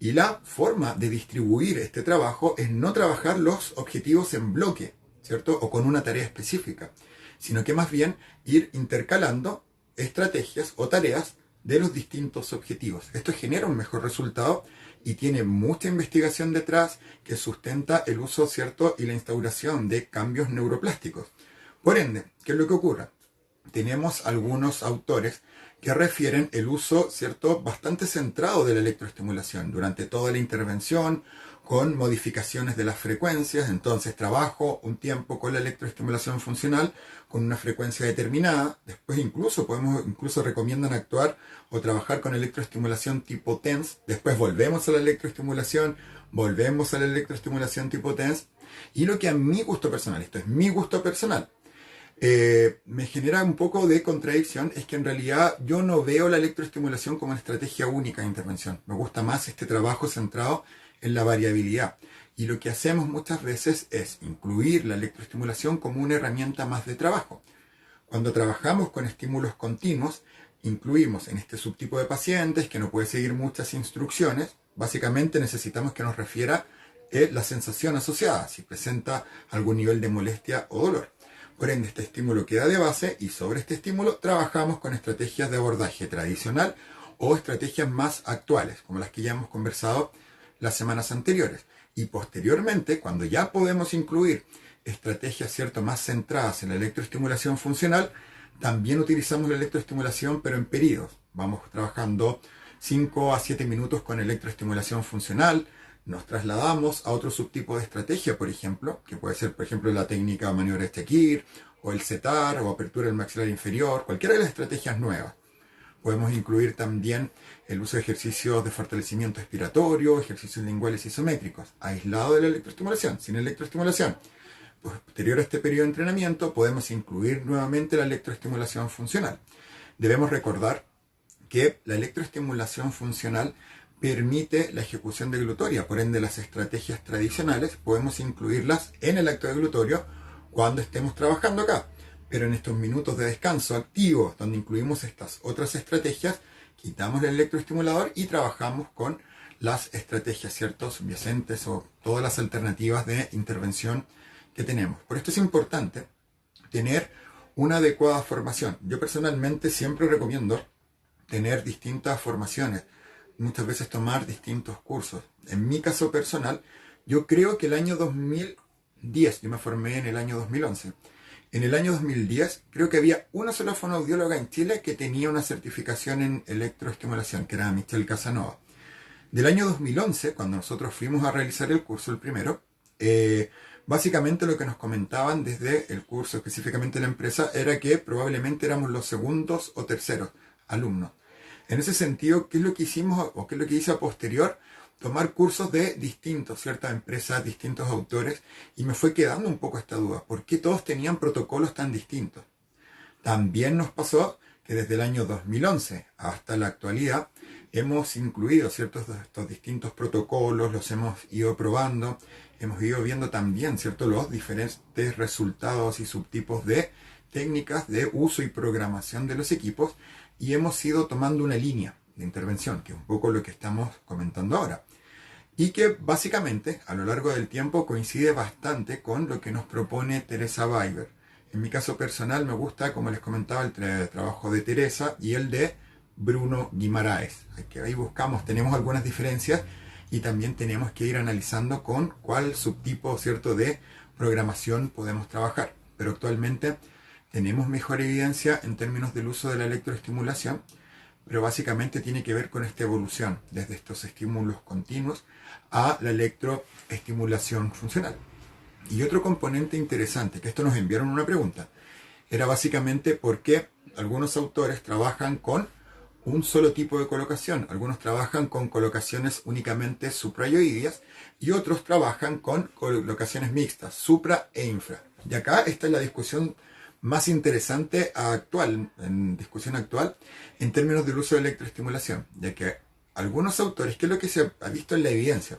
Y la forma de distribuir este trabajo es no trabajar los objetivos en bloque, ¿cierto? O con una tarea específica, sino que más bien ir intercalando estrategias o tareas de los distintos objetivos. Esto genera un mejor resultado y tiene mucha investigación detrás que sustenta el uso, ¿cierto?, y la instauración de cambios neuroplásticos. Por ende, ¿qué es lo que ocurre? Tenemos algunos autores que refieren el uso, ¿cierto?, bastante centrado de la electroestimulación durante toda la intervención, con modificaciones de las frecuencias. Entonces trabajo un tiempo con la electroestimulación funcional con una frecuencia determinada. Después incluso recomiendan actuar o trabajar con electroestimulación tipo TENS. Después volvemos a la electroestimulación tipo TENS. Y lo que a mi gusto personal, esto es mi gusto personal, me genera un poco de contradicción es que en realidad yo no veo la electroestimulación como una estrategia única de intervención. Me gusta más este trabajo centrado en la variabilidad. Y lo que hacemos muchas veces es incluir la electroestimulación como una herramienta más de trabajo. Cuando trabajamos con estímulos continuos, incluimos en este subtipo de pacientes que no puede seguir muchas instrucciones. Básicamente necesitamos que nos refiera la sensación asociada, si presenta algún nivel de molestia o dolor. Por ende, este estímulo queda de base y sobre este estímulo trabajamos con estrategias de abordaje tradicional o estrategias más actuales, como las que ya hemos conversado las semanas anteriores. Y posteriormente, cuando ya podemos incluir estrategias, ¿cierto?, más centradas en la electroestimulación funcional, también utilizamos la electroestimulación, pero en periodos. Vamos trabajando 5 a 7 minutos con electroestimulación funcional, nos trasladamos a otro subtipo de estrategia, por ejemplo, que puede ser, por ejemplo, la técnica maniobra Estekir, o el setar, o apertura del maxilar inferior, cualquiera de las estrategias nuevas. Podemos incluir también el uso de ejercicios de fortalecimiento expiratorio, ejercicios linguales isométricos, aislado de la electroestimulación, sin electroestimulación. Posterior a este periodo de entrenamiento, podemos incluir nuevamente la electroestimulación funcional. Debemos recordar que la electroestimulación funcional permite la ejecución deglutoria, por ende las estrategias tradicionales podemos incluirlas en el acto deglutorio cuando estemos trabajando acá. Pero en estos minutos de descanso activos, donde incluimos estas otras estrategias, quitamos el electroestimulador y trabajamos con las estrategias, ¿cierto?, subyacentes o todas las alternativas de intervención que tenemos. Por esto es importante tener una adecuada formación. Yo personalmente siempre recomiendo tener distintas formaciones, muchas veces tomar distintos cursos. En mi caso personal, yo creo que el año 2010, yo me formé en el año 2011. En el año 2010 creo que había una sola fonoaudióloga en Chile que tenía una certificación en electroestimulación, que era Michelle Casanova. Del año 2011, cuando nosotros fuimos a realizar el curso, el primero, básicamente lo que nos comentaban desde el curso, específicamente la empresa, era que probablemente éramos los segundos o terceros alumnos. En ese sentido, ¿qué es lo que hicimos o qué es lo que hice a posterior? Tomar cursos de ciertas empresas, distintos autores, y me fue quedando un poco esta duda. ¿Por qué todos tenían protocolos tan distintos? También nos pasó que desde el año 2011 hasta la actualidad hemos incluido ciertos de estos distintos protocolos, los hemos ido probando, hemos ido viendo también los diferentes resultados y subtipos de técnicas de uso y programación de los equipos, y hemos ido tomando una línea de intervención, que es un poco lo que estamos comentando ahora, y que básicamente a lo largo del tiempo coincide bastante con lo que nos propone Teresa Weiber. En mi caso personal me gusta, como les comentaba, el trabajo de Teresa y el de Bruno Guimaraes. Ahí buscamos, tenemos algunas diferencias y también tenemos que ir analizando con cuál subtipo, ¿cierto?, de programación podemos trabajar. Pero actualmente tenemos mejor evidencia en términos del uso de la electroestimulación, pero básicamente tiene que ver con esta evolución desde estos estímulos continuos a la electroestimulación funcional. Y otro componente interesante, que esto nos enviaron una pregunta, era básicamente por qué algunos autores trabajan con un solo tipo de colocación. Algunos trabajan con colocaciones únicamente suprayoideas y otros trabajan con colocaciones mixtas, supra e infra. Y acá esta es la discusión más interesante en discusión actual, en términos del uso de electroestimulación, ya que algunos autores, ¿qué es lo que se ha visto en la evidencia?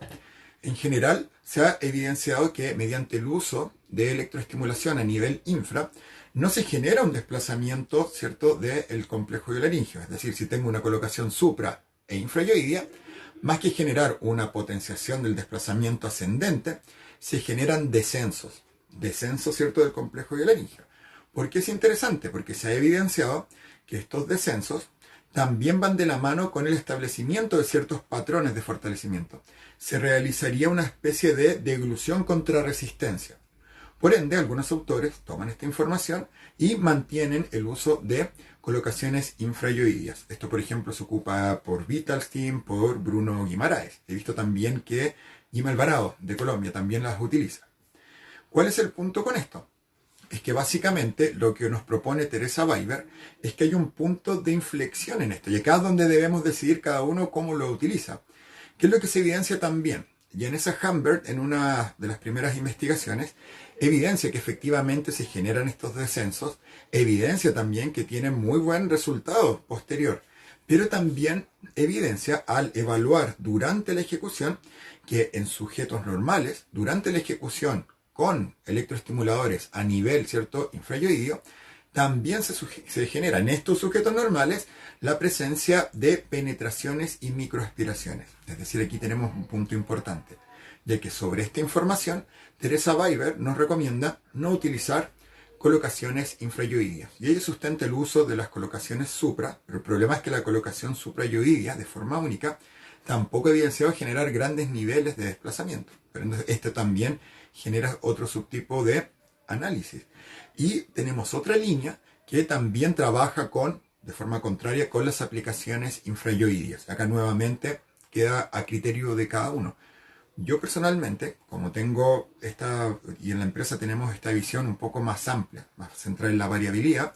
En general, se ha evidenciado que mediante el uso de electroestimulación a nivel infra, no se genera un desplazamiento, ¿cierto?, del complejo biolaríngeo. Es decir, si tengo una colocación supra e infrayoidea, más que generar una potenciación del desplazamiento ascendente, se generan descensos, ¿cierto?, del complejo biolaríngeo. ¿Por qué es interesante? Porque se ha evidenciado que estos descensos también van de la mano con el establecimiento de ciertos patrones de fortalecimiento. Se realizaría una especie de deglución contra resistencia. Por ende, algunos autores toman esta información y mantienen el uso de colocaciones infrayoideas. Esto, por ejemplo, se ocupa por Vitalstein, por Bruno Guimaraes. He visto también que Guima Alvarado, de Colombia, también las utiliza. ¿Cuál es el punto con esto? Es que básicamente lo que nos propone Teresa Weiber es que hay un punto de inflexión en esto, y acá es donde debemos decidir cada uno cómo lo utiliza. ¿Qué es lo que se evidencia también? Y en esa Humbert, en una de las primeras investigaciones, evidencia que efectivamente se generan estos descensos, evidencia también que tienen muy buen resultado posterior, pero también evidencia al evaluar durante la ejecución que en sujetos normales, durante la ejecución con electroestimuladores a nivel, ¿cierto?, infrayoideo, también se genera en estos sujetos normales la presencia de penetraciones y microaspiraciones. Es decir, aquí tenemos un punto importante, ya que sobre esta información, Teresa Weiber nos recomienda no utilizar colocaciones infrayoideas. Y ella sustenta el uso de las colocaciones supra, pero el problema es que la colocación suprayoidea, de forma única, tampoco ha evidenciado generar grandes niveles de desplazamiento. Pero entonces esto también genera otro subtipo de análisis. Y tenemos otra línea que también trabaja de forma contraria con las aplicaciones infrayoideas. Acá nuevamente queda a criterio de cada uno. Yo personalmente, como tengo y en la empresa tenemos esta visión un poco más amplia, más centrada en la variabilidad,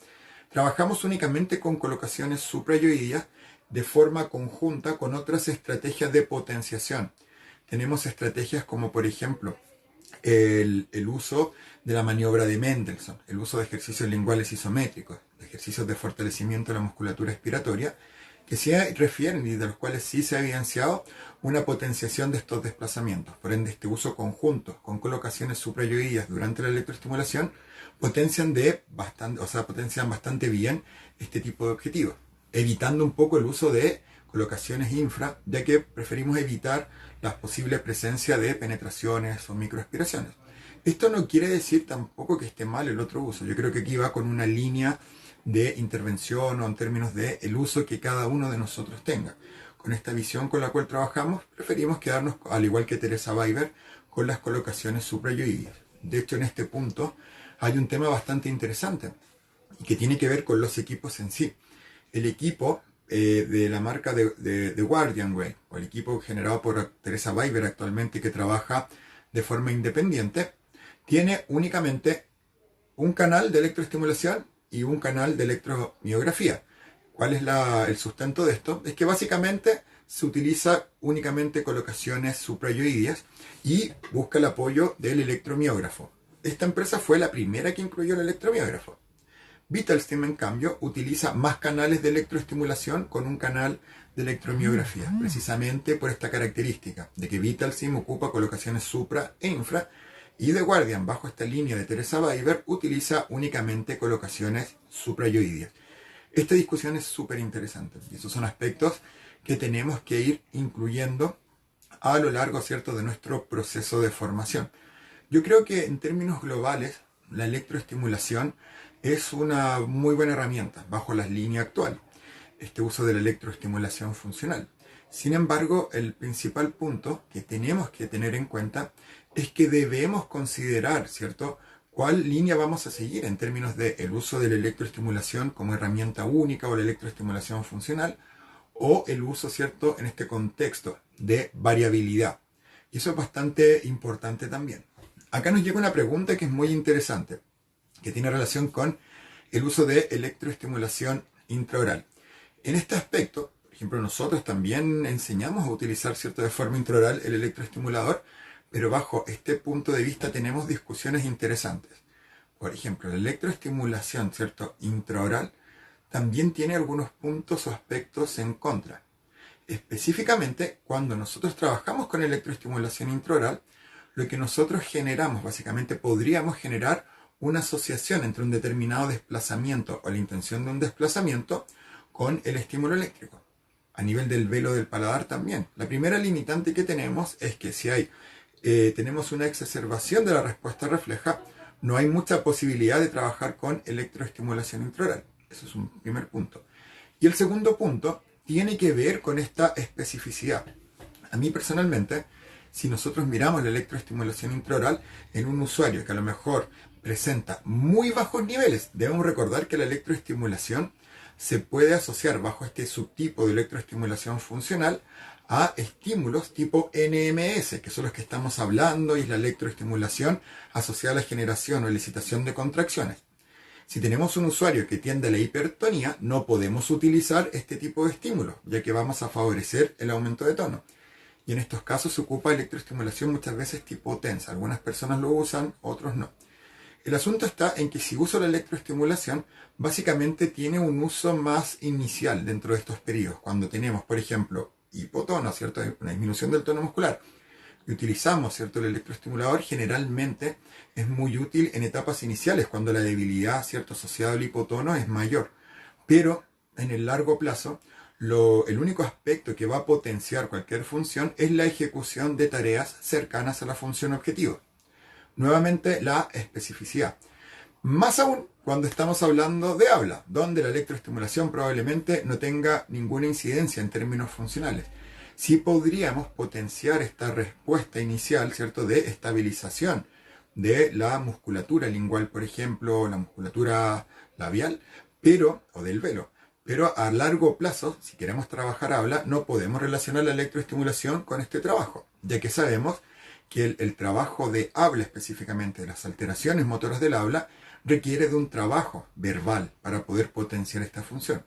trabajamos únicamente con colocaciones suprayoideas de forma conjunta con otras estrategias de potenciación. Tenemos estrategias como, por ejemplo, el uso de la maniobra de Mendelssohn, el uso de ejercicios linguales isométricos, de ejercicios de fortalecimiento de la musculatura expiratoria, que sí refieren y de los cuales sí se ha evidenciado una potenciación de estos desplazamientos. Por ende, este uso conjunto con colocaciones suprayoideas durante la electroestimulación potencian bastante bien este tipo de objetivos, evitando un poco el uso de colocaciones infra, ya que preferimos evitar la posible presencia de penetraciones o microaspiraciones. Esto no quiere decir tampoco que esté mal el otro uso. Yo creo que aquí va con una línea de intervención o en términos de el uso que cada uno de nosotros tenga. Con esta visión con la cual trabajamos, preferimos quedarnos, al igual que Teresa Weiber, con las colocaciones suprayoides. De hecho, en este punto hay un tema bastante interesante y que tiene que ver con los equipos en sí. El equipo de la marca de Guardian Way, o el equipo generado por Teresa Weiber actualmente, que trabaja de forma independiente, tiene únicamente un canal de electroestimulación y un canal de electromiografía. ¿Cuál es el sustento de esto? Es que básicamente se utiliza únicamente colocaciones suprayoideas y busca el apoyo del electromiógrafo. Esta empresa fue la primera que incluyó el electromiógrafo. Vitalstim, en cambio, utiliza más canales de electroestimulación con un canal de electromiografía, precisamente por esta característica de que Vitalstim ocupa colocaciones supra e infra, y The Guardian, bajo esta línea de Teresa Weiber, utiliza únicamente colocaciones suprayoideas. Esta discusión es súper interesante y esos son aspectos que tenemos que ir incluyendo a lo largo, ¿cierto?, de nuestro proceso de formación. Yo creo que en términos globales, la electroestimulación es una muy buena herramienta bajo la línea actual, este uso de la electroestimulación funcional. Sin embargo, el principal punto que tenemos que tener en cuenta es que debemos considerar, ¿cierto?, cuál línea vamos a seguir en términos del uso de la electroestimulación como herramienta única o la electroestimulación funcional, o el uso, ¿cierto?, en este contexto de variabilidad. Y eso es bastante importante también. Acá nos llega una pregunta que es muy interesante, que tiene relación con el uso de electroestimulación intraoral. En este aspecto, por ejemplo, nosotros también enseñamos a utilizar, ¿cierto?, de forma intraoral el electroestimulador, pero bajo este punto de vista tenemos discusiones interesantes. Por ejemplo, la electroestimulación, ¿cierto?, intraoral también tiene algunos puntos o aspectos en contra. Específicamente, cuando nosotros trabajamos con electroestimulación intraoral, lo que nosotros generamos, básicamente podríamos generar una asociación entre un determinado desplazamiento o la intención de un desplazamiento con el estímulo eléctrico. A nivel del velo del paladar también. La primera limitante que tenemos es que si tenemos una exacerbación de la respuesta refleja, no hay mucha posibilidad de trabajar con electroestimulación intraoral. Eso es un primer punto. Y el segundo punto tiene que ver con esta especificidad. A mí personalmente, si nosotros miramos la electroestimulación intraoral en un usuario que a lo mejor presenta muy bajos niveles, debemos recordar que la electroestimulación se puede asociar bajo este subtipo de electroestimulación funcional a estímulos tipo NMS, que son los que estamos hablando, y es la electroestimulación asociada a la generación o elicitación de contracciones. Si tenemos un usuario que tiende a la hipertonía, no podemos utilizar este tipo de estímulos, ya que vamos a favorecer el aumento de tono. Y en estos casos se ocupa electroestimulación muchas veces tipo TENS. Algunas personas lo usan, otros no. El asunto está en que si uso la electroestimulación, básicamente tiene un uso más inicial dentro de estos periodos. Cuando tenemos, por ejemplo, hipotono, ¿cierto?, una disminución del tono muscular, y utilizamos, ¿cierto?, el electroestimulador, generalmente es muy útil en etapas iniciales, cuando la debilidad, ¿cierto?, asociada al hipotono es mayor. Pero en el largo plazo, el único aspecto que va a potenciar cualquier función es la ejecución de tareas cercanas a la función objetivo. Nuevamente, la especificidad. Más aún cuando estamos hablando de habla, donde la electroestimulación probablemente no tenga ninguna incidencia en términos funcionales. Sí podríamos potenciar esta respuesta inicial, ¿cierto?, de estabilización de la musculatura lingual, por ejemplo, la musculatura labial, o del velo. Pero a largo plazo, si queremos trabajar habla, no podemos relacionar la electroestimulación con este trabajo, ya que sabemos que el trabajo de habla específicamente, de las alteraciones motoras del habla, requiere de un trabajo verbal para poder potenciar esta función.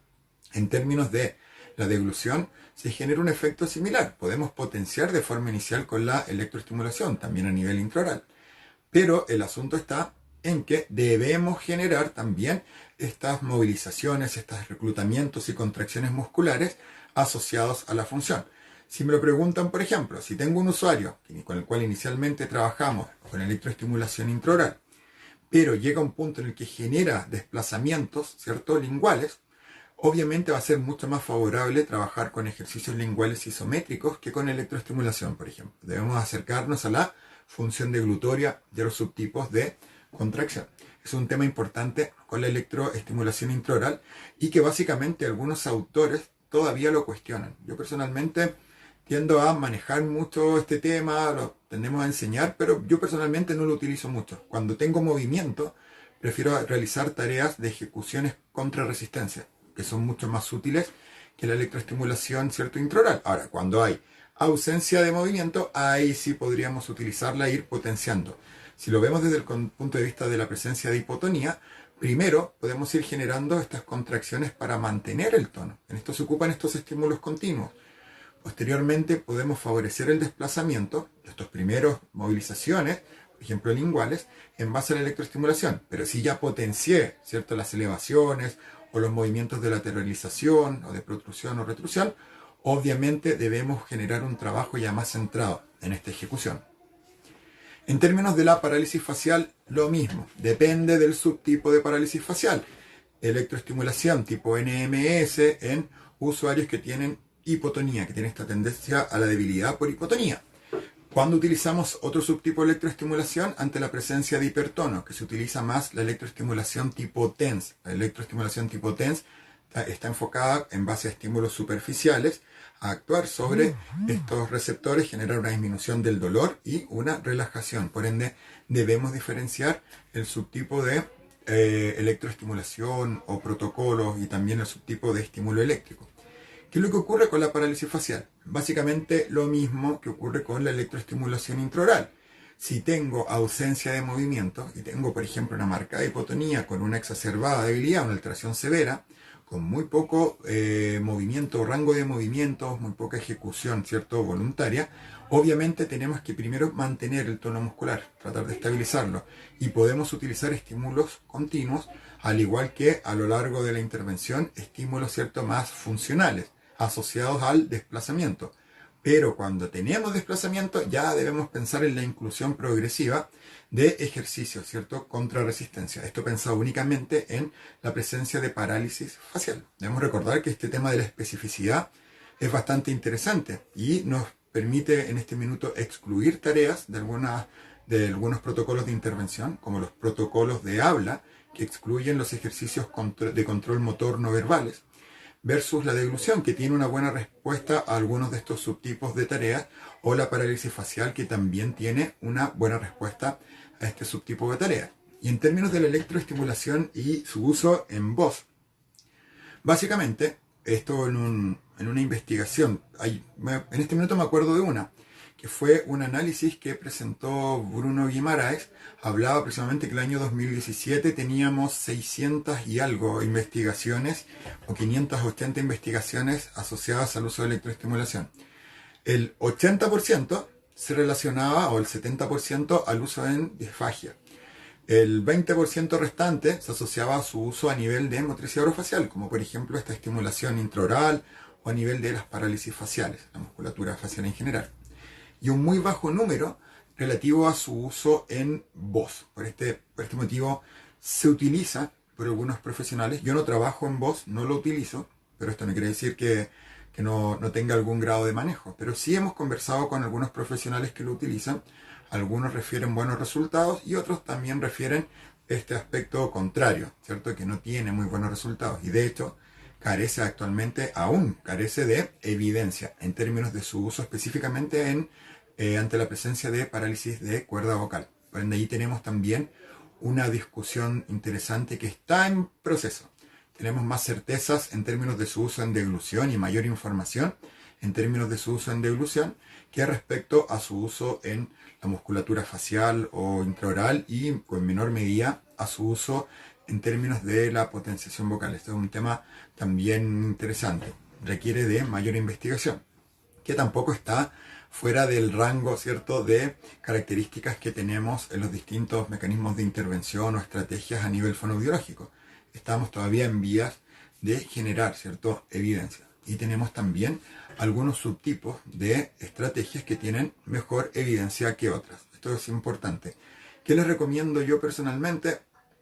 En términos de la deglución, se genera un efecto similar. Podemos potenciar de forma inicial con la electroestimulación, también a nivel intraoral. Pero el asunto está en que debemos generar también estas movilizaciones, estos reclutamientos y contracciones musculares asociados a la función. Si me lo preguntan, por ejemplo, si tengo un usuario con el cual inicialmente trabajamos con electroestimulación intraoral, pero llega un punto en el que genera desplazamientos, ¿cierto?, linguales, Obviamente va a ser mucho más favorable trabajar con ejercicios linguales isométricos que con electroestimulación, por ejemplo. Debemos acercarnos a la función deglutoria de los subtipos de contracción. Es un tema importante con la electroestimulación intraoral y que básicamente algunos autores todavía lo cuestionan. Yo personalmente tiendo a manejar mucho este tema, lo tendemos a enseñar, pero yo personalmente no lo utilizo mucho. Cuando tengo movimiento, prefiero realizar tareas de ejecuciones contra resistencia, que son mucho más útiles que la electroestimulación, ¿cierto?, intraoral. Ahora, cuando hay ausencia de movimiento, ahí sí podríamos utilizarla e ir potenciando. Si lo vemos desde el punto de vista de la presencia de hipotonía, primero podemos ir generando estas contracciones para mantener el tono. En esto se ocupan estos estímulos continuos. Posteriormente podemos favorecer el desplazamiento de estos primeros movilizaciones, por ejemplo linguales, en base a la electroestimulación. Pero si ya potencié, ¿cierto?, las elevaciones o los movimientos de lateralización o de protrusión o retrusión, obviamente debemos generar un trabajo ya más centrado en esta ejecución. En términos de la parálisis facial, lo mismo. Depende del subtipo de parálisis facial. Electroestimulación tipo NMS en usuarios que tienen hipotonía, que tienen esta tendencia a la debilidad por hipotonía. Cuando utilizamos otro subtipo de electroestimulación ante la presencia de hipertono, que se utiliza más la electroestimulación tipo TENS. La electroestimulación tipo TENS está enfocada en base a estímulos superficiales, a actuar sobre estos receptores, generar una disminución del dolor y una relajación. Por ende, debemos diferenciar el subtipo de electroestimulación o protocolos y también el subtipo de estímulo eléctrico. ¿Qué es lo que ocurre con la parálisis facial? Básicamente lo mismo que ocurre con la electroestimulación intraoral. Si tengo ausencia de movimiento y tengo, por ejemplo, una marcada hipotonía con una exacerbada debilidad, una alteración severa, con muy poco movimiento, rango de movimientos, muy poca ejecución, ¿cierto?, voluntaria, obviamente tenemos que primero mantener el tono muscular, tratar de estabilizarlo, y podemos utilizar estímulos continuos, al igual que a lo largo de la intervención, estímulos, ¿cierto?, más funcionales, asociados al desplazamiento. Pero cuando tenemos desplazamiento ya debemos pensar en la inclusión progresiva de ejercicios, ¿cierto?, contra resistencia. Esto pensado únicamente en la presencia de parálisis facial. Debemos recordar que este tema de la especificidad es bastante interesante y nos permite en este minuto excluir tareas de algunos protocolos de intervención, como los protocolos de habla, que excluyen los ejercicios de control motor no verbales, versus la deglución, que tiene una buena respuesta a algunos de estos subtipos de tareas, o la parálisis facial, que también tiene una buena respuesta a este subtipo de tareas. Y en términos de la electroestimulación y su uso en voz, básicamente, esto en una investigación, en este minuto me acuerdo de una, que fue un análisis que presentó Bruno Guimaraes. Hablaba precisamente que el año 2017 teníamos 600 y algo investigaciones, o 580 investigaciones asociadas al uso de electroestimulación. El 80% se relacionaba, o el 70%, al uso en disfagia. El 20% restante se asociaba a su uso a nivel de motricidad orofacial, como por ejemplo esta estimulación intraoral o a nivel de las parálisis faciales, la musculatura facial en general. Y un muy bajo número relativo a su uso en voz. Por este motivo se utiliza por algunos profesionales. Yo no trabajo en voz, no lo utilizo, pero esto no quiere decir que no tenga algún grado de manejo. Pero sí hemos conversado con algunos profesionales que lo utilizan. Algunos refieren buenos resultados y otros también refieren este aspecto contrario, ¿cierto?, que no tiene muy buenos resultados. Y de hecho, aún carece de evidencia en términos de su uso específicamente ante la presencia de parálisis de cuerda vocal. Por ende, ahí tenemos también una discusión interesante que está en proceso. Tenemos más certezas en términos de su uso en deglución y mayor información en términos de su uso en deglución que respecto a su uso en la musculatura facial o intraoral y en menor medida a su uso en términos de la potenciación vocal. Este es un tema también interesante. Requiere de mayor investigación, que tampoco está fuera del rango, ¿cierto?, de características que tenemos en los distintos mecanismos de intervención o estrategias a nivel fonoaudiológico. Estamos todavía en vías de generar, ¿cierto?, evidencia. Y tenemos también algunos subtipos de estrategias que tienen mejor evidencia que otras. Esto es importante. ¿Qué les recomiendo yo personalmente?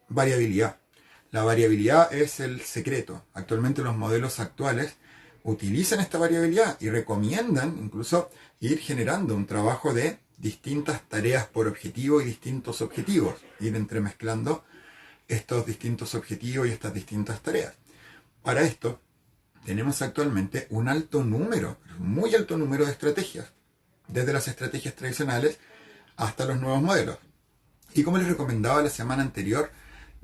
Variabilidad. La variabilidad es el secreto. Actualmente los modelos actuales utilizan esta variabilidad y recomiendan incluso ir generando un trabajo de distintas tareas por objetivo y distintos objetivos, ir entremezclando estos distintos objetivos y estas distintas tareas. Para esto tenemos actualmente un alto número, muy alto número de estrategias, desde las estrategias tradicionales hasta los nuevos modelos. Y como les recomendaba la semana anterior,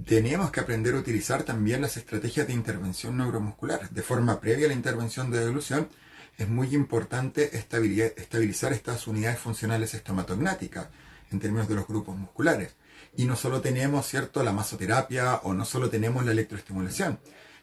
tenemos que aprender a utilizar también las estrategias de intervención neuromuscular. De forma previa a la intervención de deglución, es muy importante estabilizar estas unidades funcionales estomatognáticas en términos de los grupos musculares. Y no solo tenemos, ¿cierto?, la masoterapia o no solo tenemos la electroestimulación.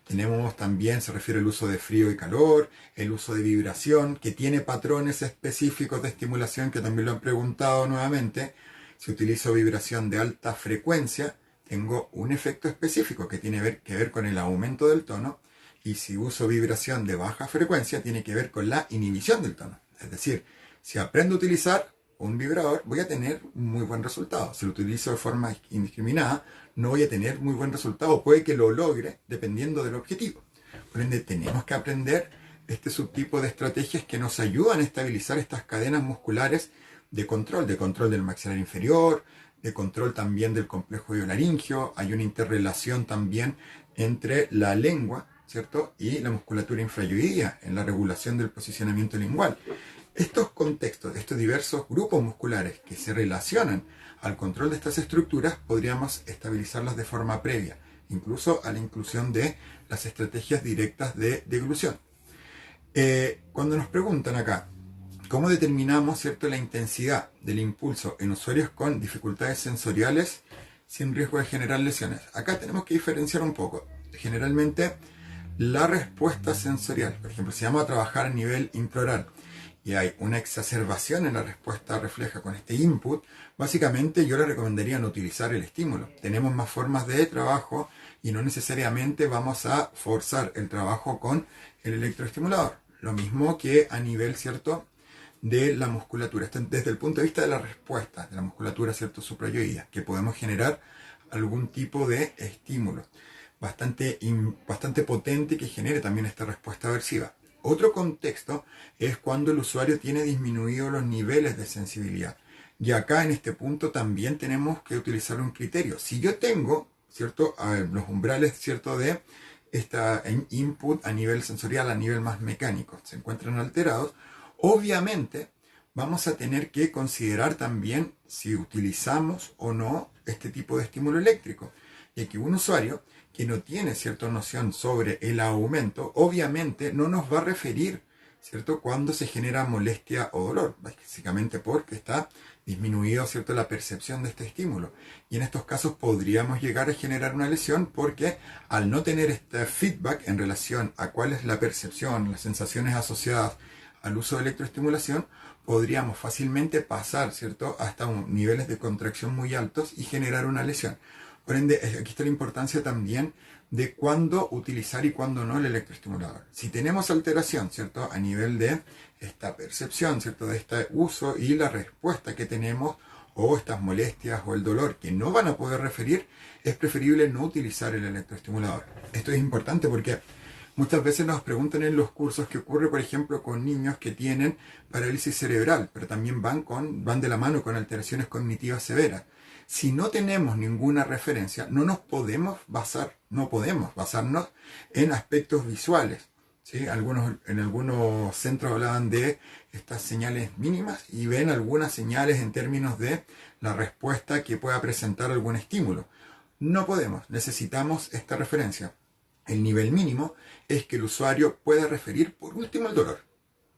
Tenemos también, se refiere al uso de frío y calor, el uso de vibración, que tiene patrones específicos de estimulación, que también lo han preguntado nuevamente. Si utilizo vibración de alta frecuencia, tengo un efecto específico que tiene que ver con el aumento del tono, y si uso vibración de baja frecuencia, tiene que ver con la inhibición del tono. Es decir, si aprendo a utilizar un vibrador, voy a tener un muy buen resultado. Si lo utilizo de forma indiscriminada, no voy a tener muy buen resultado. Puede que lo logre dependiendo del objetivo. Por ende, tenemos que aprender este subtipo de estrategias que nos ayudan a estabilizar estas cadenas musculares de control del maxilar inferior, de control también del complejo biolaringio. Hay una interrelación también entre la lengua, ¿cierto?, y la musculatura infrayoidea en la regulación del posicionamiento lingual. Estos contextos, estos diversos grupos musculares que se relacionan al control de estas estructuras, podríamos estabilizarlas de forma previa, incluso a la inclusión de las estrategias directas de deglución. Cuando nos preguntan acá, ¿cómo determinamos, ¿cierto?, la intensidad del impulso en usuarios con dificultades sensoriales sin riesgo de generar lesiones? Acá tenemos que diferenciar un poco. Generalmente, la respuesta sensorial, por ejemplo, si vamos a trabajar a nivel intraoral y hay una exacerbación en la respuesta refleja con este input, básicamente yo le recomendaría no utilizar el estímulo. Tenemos más formas de trabajo y no necesariamente vamos a forzar el trabajo con el electroestimulador. Lo mismo que a nivel, ¿cierto?, de la musculatura. Esto desde el punto de vista de la respuesta de la musculatura, ¿cierto?, suprayoidea, que podemos generar algún tipo de estímulo bastante potente que genere también esta respuesta aversiva. Otro contexto es cuando el usuario tiene disminuidos los niveles de sensibilidad. Y acá en este punto también tenemos que utilizar un criterio. Si yo tengo, ¿cierto?, los umbrales, ¿cierto?, de esta input a nivel sensorial, a nivel más mecánico, se encuentran alterados, obviamente vamos a tener que considerar también si utilizamos o no este tipo de estímulo eléctrico. Y aquí un usuario que no tiene cierta noción sobre el aumento, obviamente no nos va a referir, ¿cierto?, cuando se genera molestia o dolor, básicamente porque está disminuido, ¿cierto?, la percepción de este estímulo. Y en estos casos podríamos llegar a generar una lesión porque al no tener este feedback en relación a cuál es la percepción, las sensaciones asociadas al uso de electroestimulación, podríamos fácilmente pasar, ¿cierto?, hasta niveles de contracción muy altos y generar una lesión. Por ende, aquí está la importancia también de cuándo utilizar y cuándo no el electroestimulador. Si tenemos alteración, ¿cierto?, a nivel de esta percepción, ¿cierto?, de este uso y la respuesta que tenemos, o estas molestias o el dolor que no van a poder referir, es preferible no utilizar el electroestimulador. Esto es importante porque muchas veces nos preguntan en los cursos qué ocurre, por ejemplo, con niños que tienen parálisis cerebral, pero también van de la mano con alteraciones cognitivas severas. Si no tenemos ninguna referencia, no podemos basarnos en aspectos visuales, ¿sí? En algunos centros hablaban de estas señales mínimas y ven algunas señales en términos de la respuesta que pueda presentar algún estímulo. No podemos, necesitamos esta referencia. El nivel mínimo es que el usuario pueda referir por último el dolor.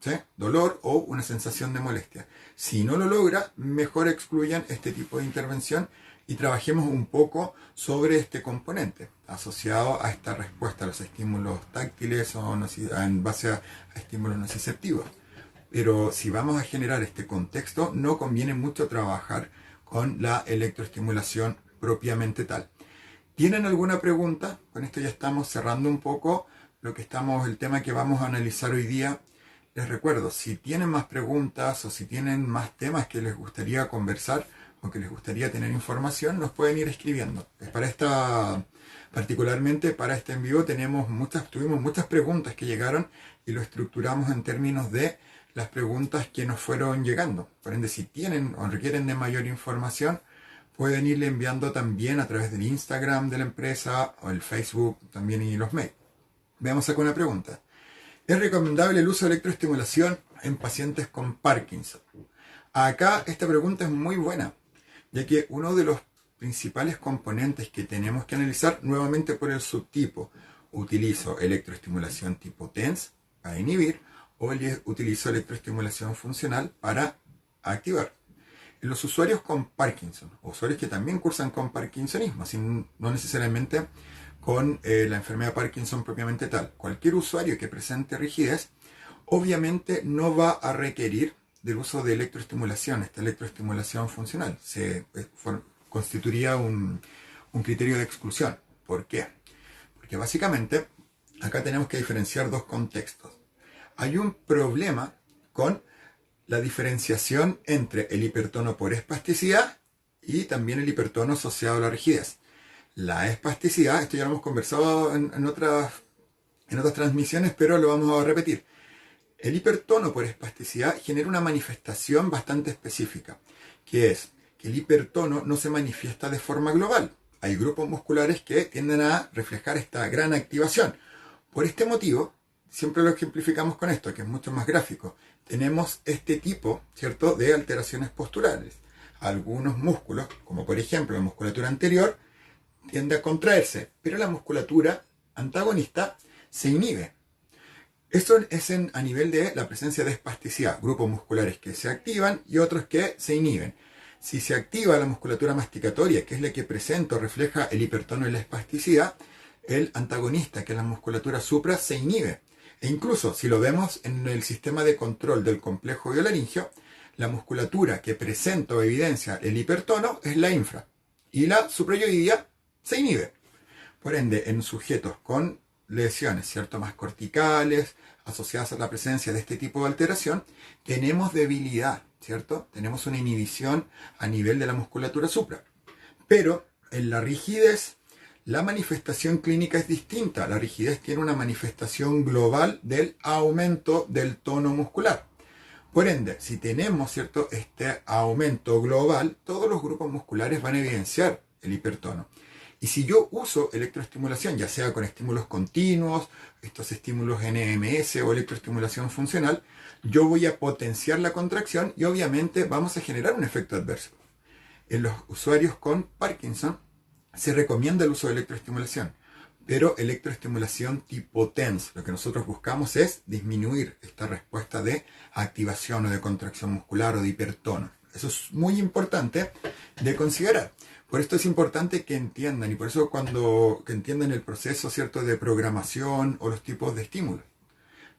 ¿Sí? Dolor o una sensación de molestia. Si no lo logra, mejor excluyan este tipo de intervención y trabajemos un poco sobre este componente asociado a esta respuesta a los estímulos táctiles o en base a estímulos nociceptivos. Pero si vamos a generar este contexto, no conviene mucho trabajar con la electroestimulación propiamente tal. ¿Tienen alguna pregunta? Con esto ya estamos cerrando un poco el tema que vamos a analizar hoy día. Les recuerdo, si tienen más preguntas o si tienen más temas que les gustaría conversar, o que les gustaría tener información, nos pueden ir escribiendo. Particularmente para este en vivo tuvimos muchas preguntas que llegaron y lo estructuramos en términos de las preguntas que nos fueron llegando. Por ende, si tienen o requieren de mayor información, pueden irle enviando también a través del Instagram de la empresa o el Facebook también y los mails. Veamos acá una pregunta. ¿Es recomendable el uso de electroestimulación en pacientes con Parkinson? Acá esta pregunta es muy buena, ya que uno de los principales componentes que tenemos que analizar, nuevamente por el subtipo, utilizo electroestimulación tipo TENS para inhibir o utilizo electroestimulación funcional para activar. En los usuarios con Parkinson, usuarios que también cursan con parkinsonismo, no necesariamente con la enfermedad de Parkinson propiamente tal, cualquier usuario que presente rigidez, obviamente no va a requerir del uso de electroestimulación, esta electroestimulación funcional. Constituiría un criterio de exclusión. ¿Por qué? Porque básicamente acá tenemos que diferenciar dos contextos. Hay un problema con la diferenciación entre el hipertono por espasticidad y también el hipertono asociado a la rigidez. La espasticidad, esto ya lo hemos conversado en otras transmisiones, pero lo vamos a repetir. El hipertono por espasticidad genera una manifestación bastante específica, que es que el hipertono no se manifiesta de forma global. Hay grupos musculares que tienden a reflejar esta gran activación. Por este motivo, siempre lo ejemplificamos con esto, que es mucho más gráfico. Tenemos este tipo, ¿cierto?, de alteraciones posturales. Algunos músculos, como por ejemplo la musculatura anterior, tiende a contraerse, pero la musculatura antagonista se inhibe. Esto es a nivel de la presencia de espasticidad, grupos musculares que se activan y otros que se inhiben. Si se activa la musculatura masticatoria, que es la que presenta o refleja el hipertono y la espasticidad, el antagonista, que es la musculatura supra, se inhibe. E incluso, si lo vemos en el sistema de control del complejo biolaringio, la musculatura que presenta o evidencia el hipertono es la infra. Y la suprayoidea se inhibe. Por ende, en sujetos con lesiones, ¿cierto?, más corticales, asociadas a la presencia de este tipo de alteración, tenemos debilidad, ¿cierto? Tenemos una inhibición a nivel de la musculatura supra. Pero en la rigidez, la manifestación clínica es distinta. La rigidez tiene una manifestación global del aumento del tono muscular. Por ende, si tenemos, ¿cierto?, este aumento global, todos los grupos musculares van a evidenciar el hipertono. Y si yo uso electroestimulación, ya sea con estímulos continuos, estos estímulos NMS o electroestimulación funcional, yo voy a potenciar la contracción y obviamente vamos a generar un efecto adverso. En los usuarios con Parkinson se recomienda el uso de electroestimulación, pero electroestimulación tipo TENS. Lo que nosotros buscamos es disminuir esta respuesta de activación o de contracción muscular o de hipertono. Eso es muy importante de considerar. Por esto es importante que entiendan, y por eso que entiendan el proceso, ¿cierto?, de programación o los tipos de estímulos.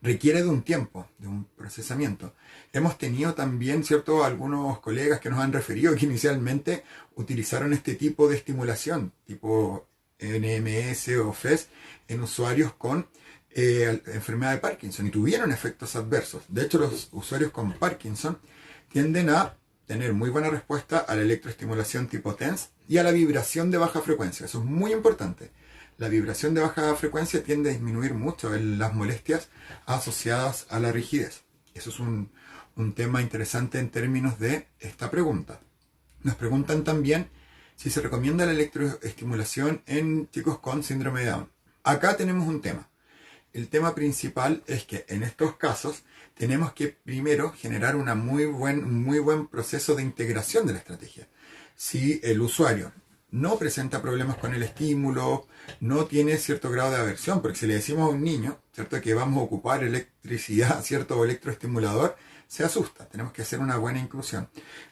Requiere de un tiempo, de un procesamiento. Hemos tenido también, ¿cierto?, algunos colegas que nos han referido que inicialmente utilizaron este tipo de estimulación, tipo NMS o FES, en usuarios con enfermedad de Parkinson y tuvieron efectos adversos. De hecho, los usuarios con Parkinson tienden a tener muy buena respuesta a la electroestimulación tipo TENS y a la vibración de baja frecuencia. Eso es muy importante. La vibración de baja frecuencia tiende a disminuir mucho las molestias asociadas a la rigidez. Eso es un tema interesante en términos de esta pregunta. Nos preguntan también si se recomienda la electroestimulación en chicos con síndrome de Down. Acá tenemos un tema. El tema principal es que en estos casos tenemos que primero generar un muy buen proceso de integración de la estrategia. Si el usuario no presenta problemas con el estímulo, no tiene cierto grado de aversión, porque si le decimos a un niño, ¿cierto?, que vamos a ocupar electricidad, ¿cierto?, o electroestimulador, se asusta. Tenemos que hacer una buena inclusión.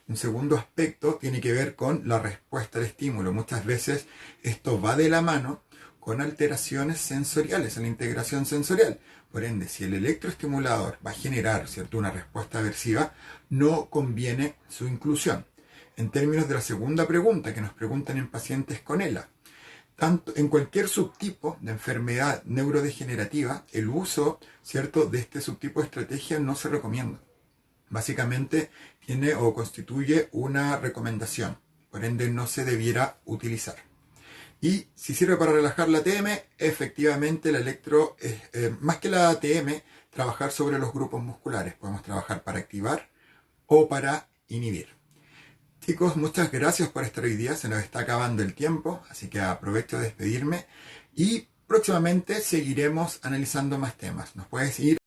Un segundo aspecto tiene que ver con la respuesta al estímulo. Muchas veces esto va de la mano con alteraciones sensoriales, en la integración sensorial. Por ende, si el electroestimulador va a generar, ¿cierto?, una respuesta aversiva, no conviene su inclusión. En términos de la segunda pregunta que nos preguntan en pacientes con ELA, tanto en cualquier subtipo de enfermedad neurodegenerativa, el uso, ¿cierto?, de este subtipo de estrategia no se recomienda. Básicamente tiene o constituye una recomendación, por ende no se debiera utilizar. Y si sirve para relajar la ATM, efectivamente la electro, más que la ATM, trabajar sobre los grupos musculares. Podemos trabajar para activar o para inhibir. Chicos, muchas gracias por estar hoy día. Se nos está acabando el tiempo, así que aprovecho de despedirme y próximamente seguiremos analizando más temas. Nos puedes ir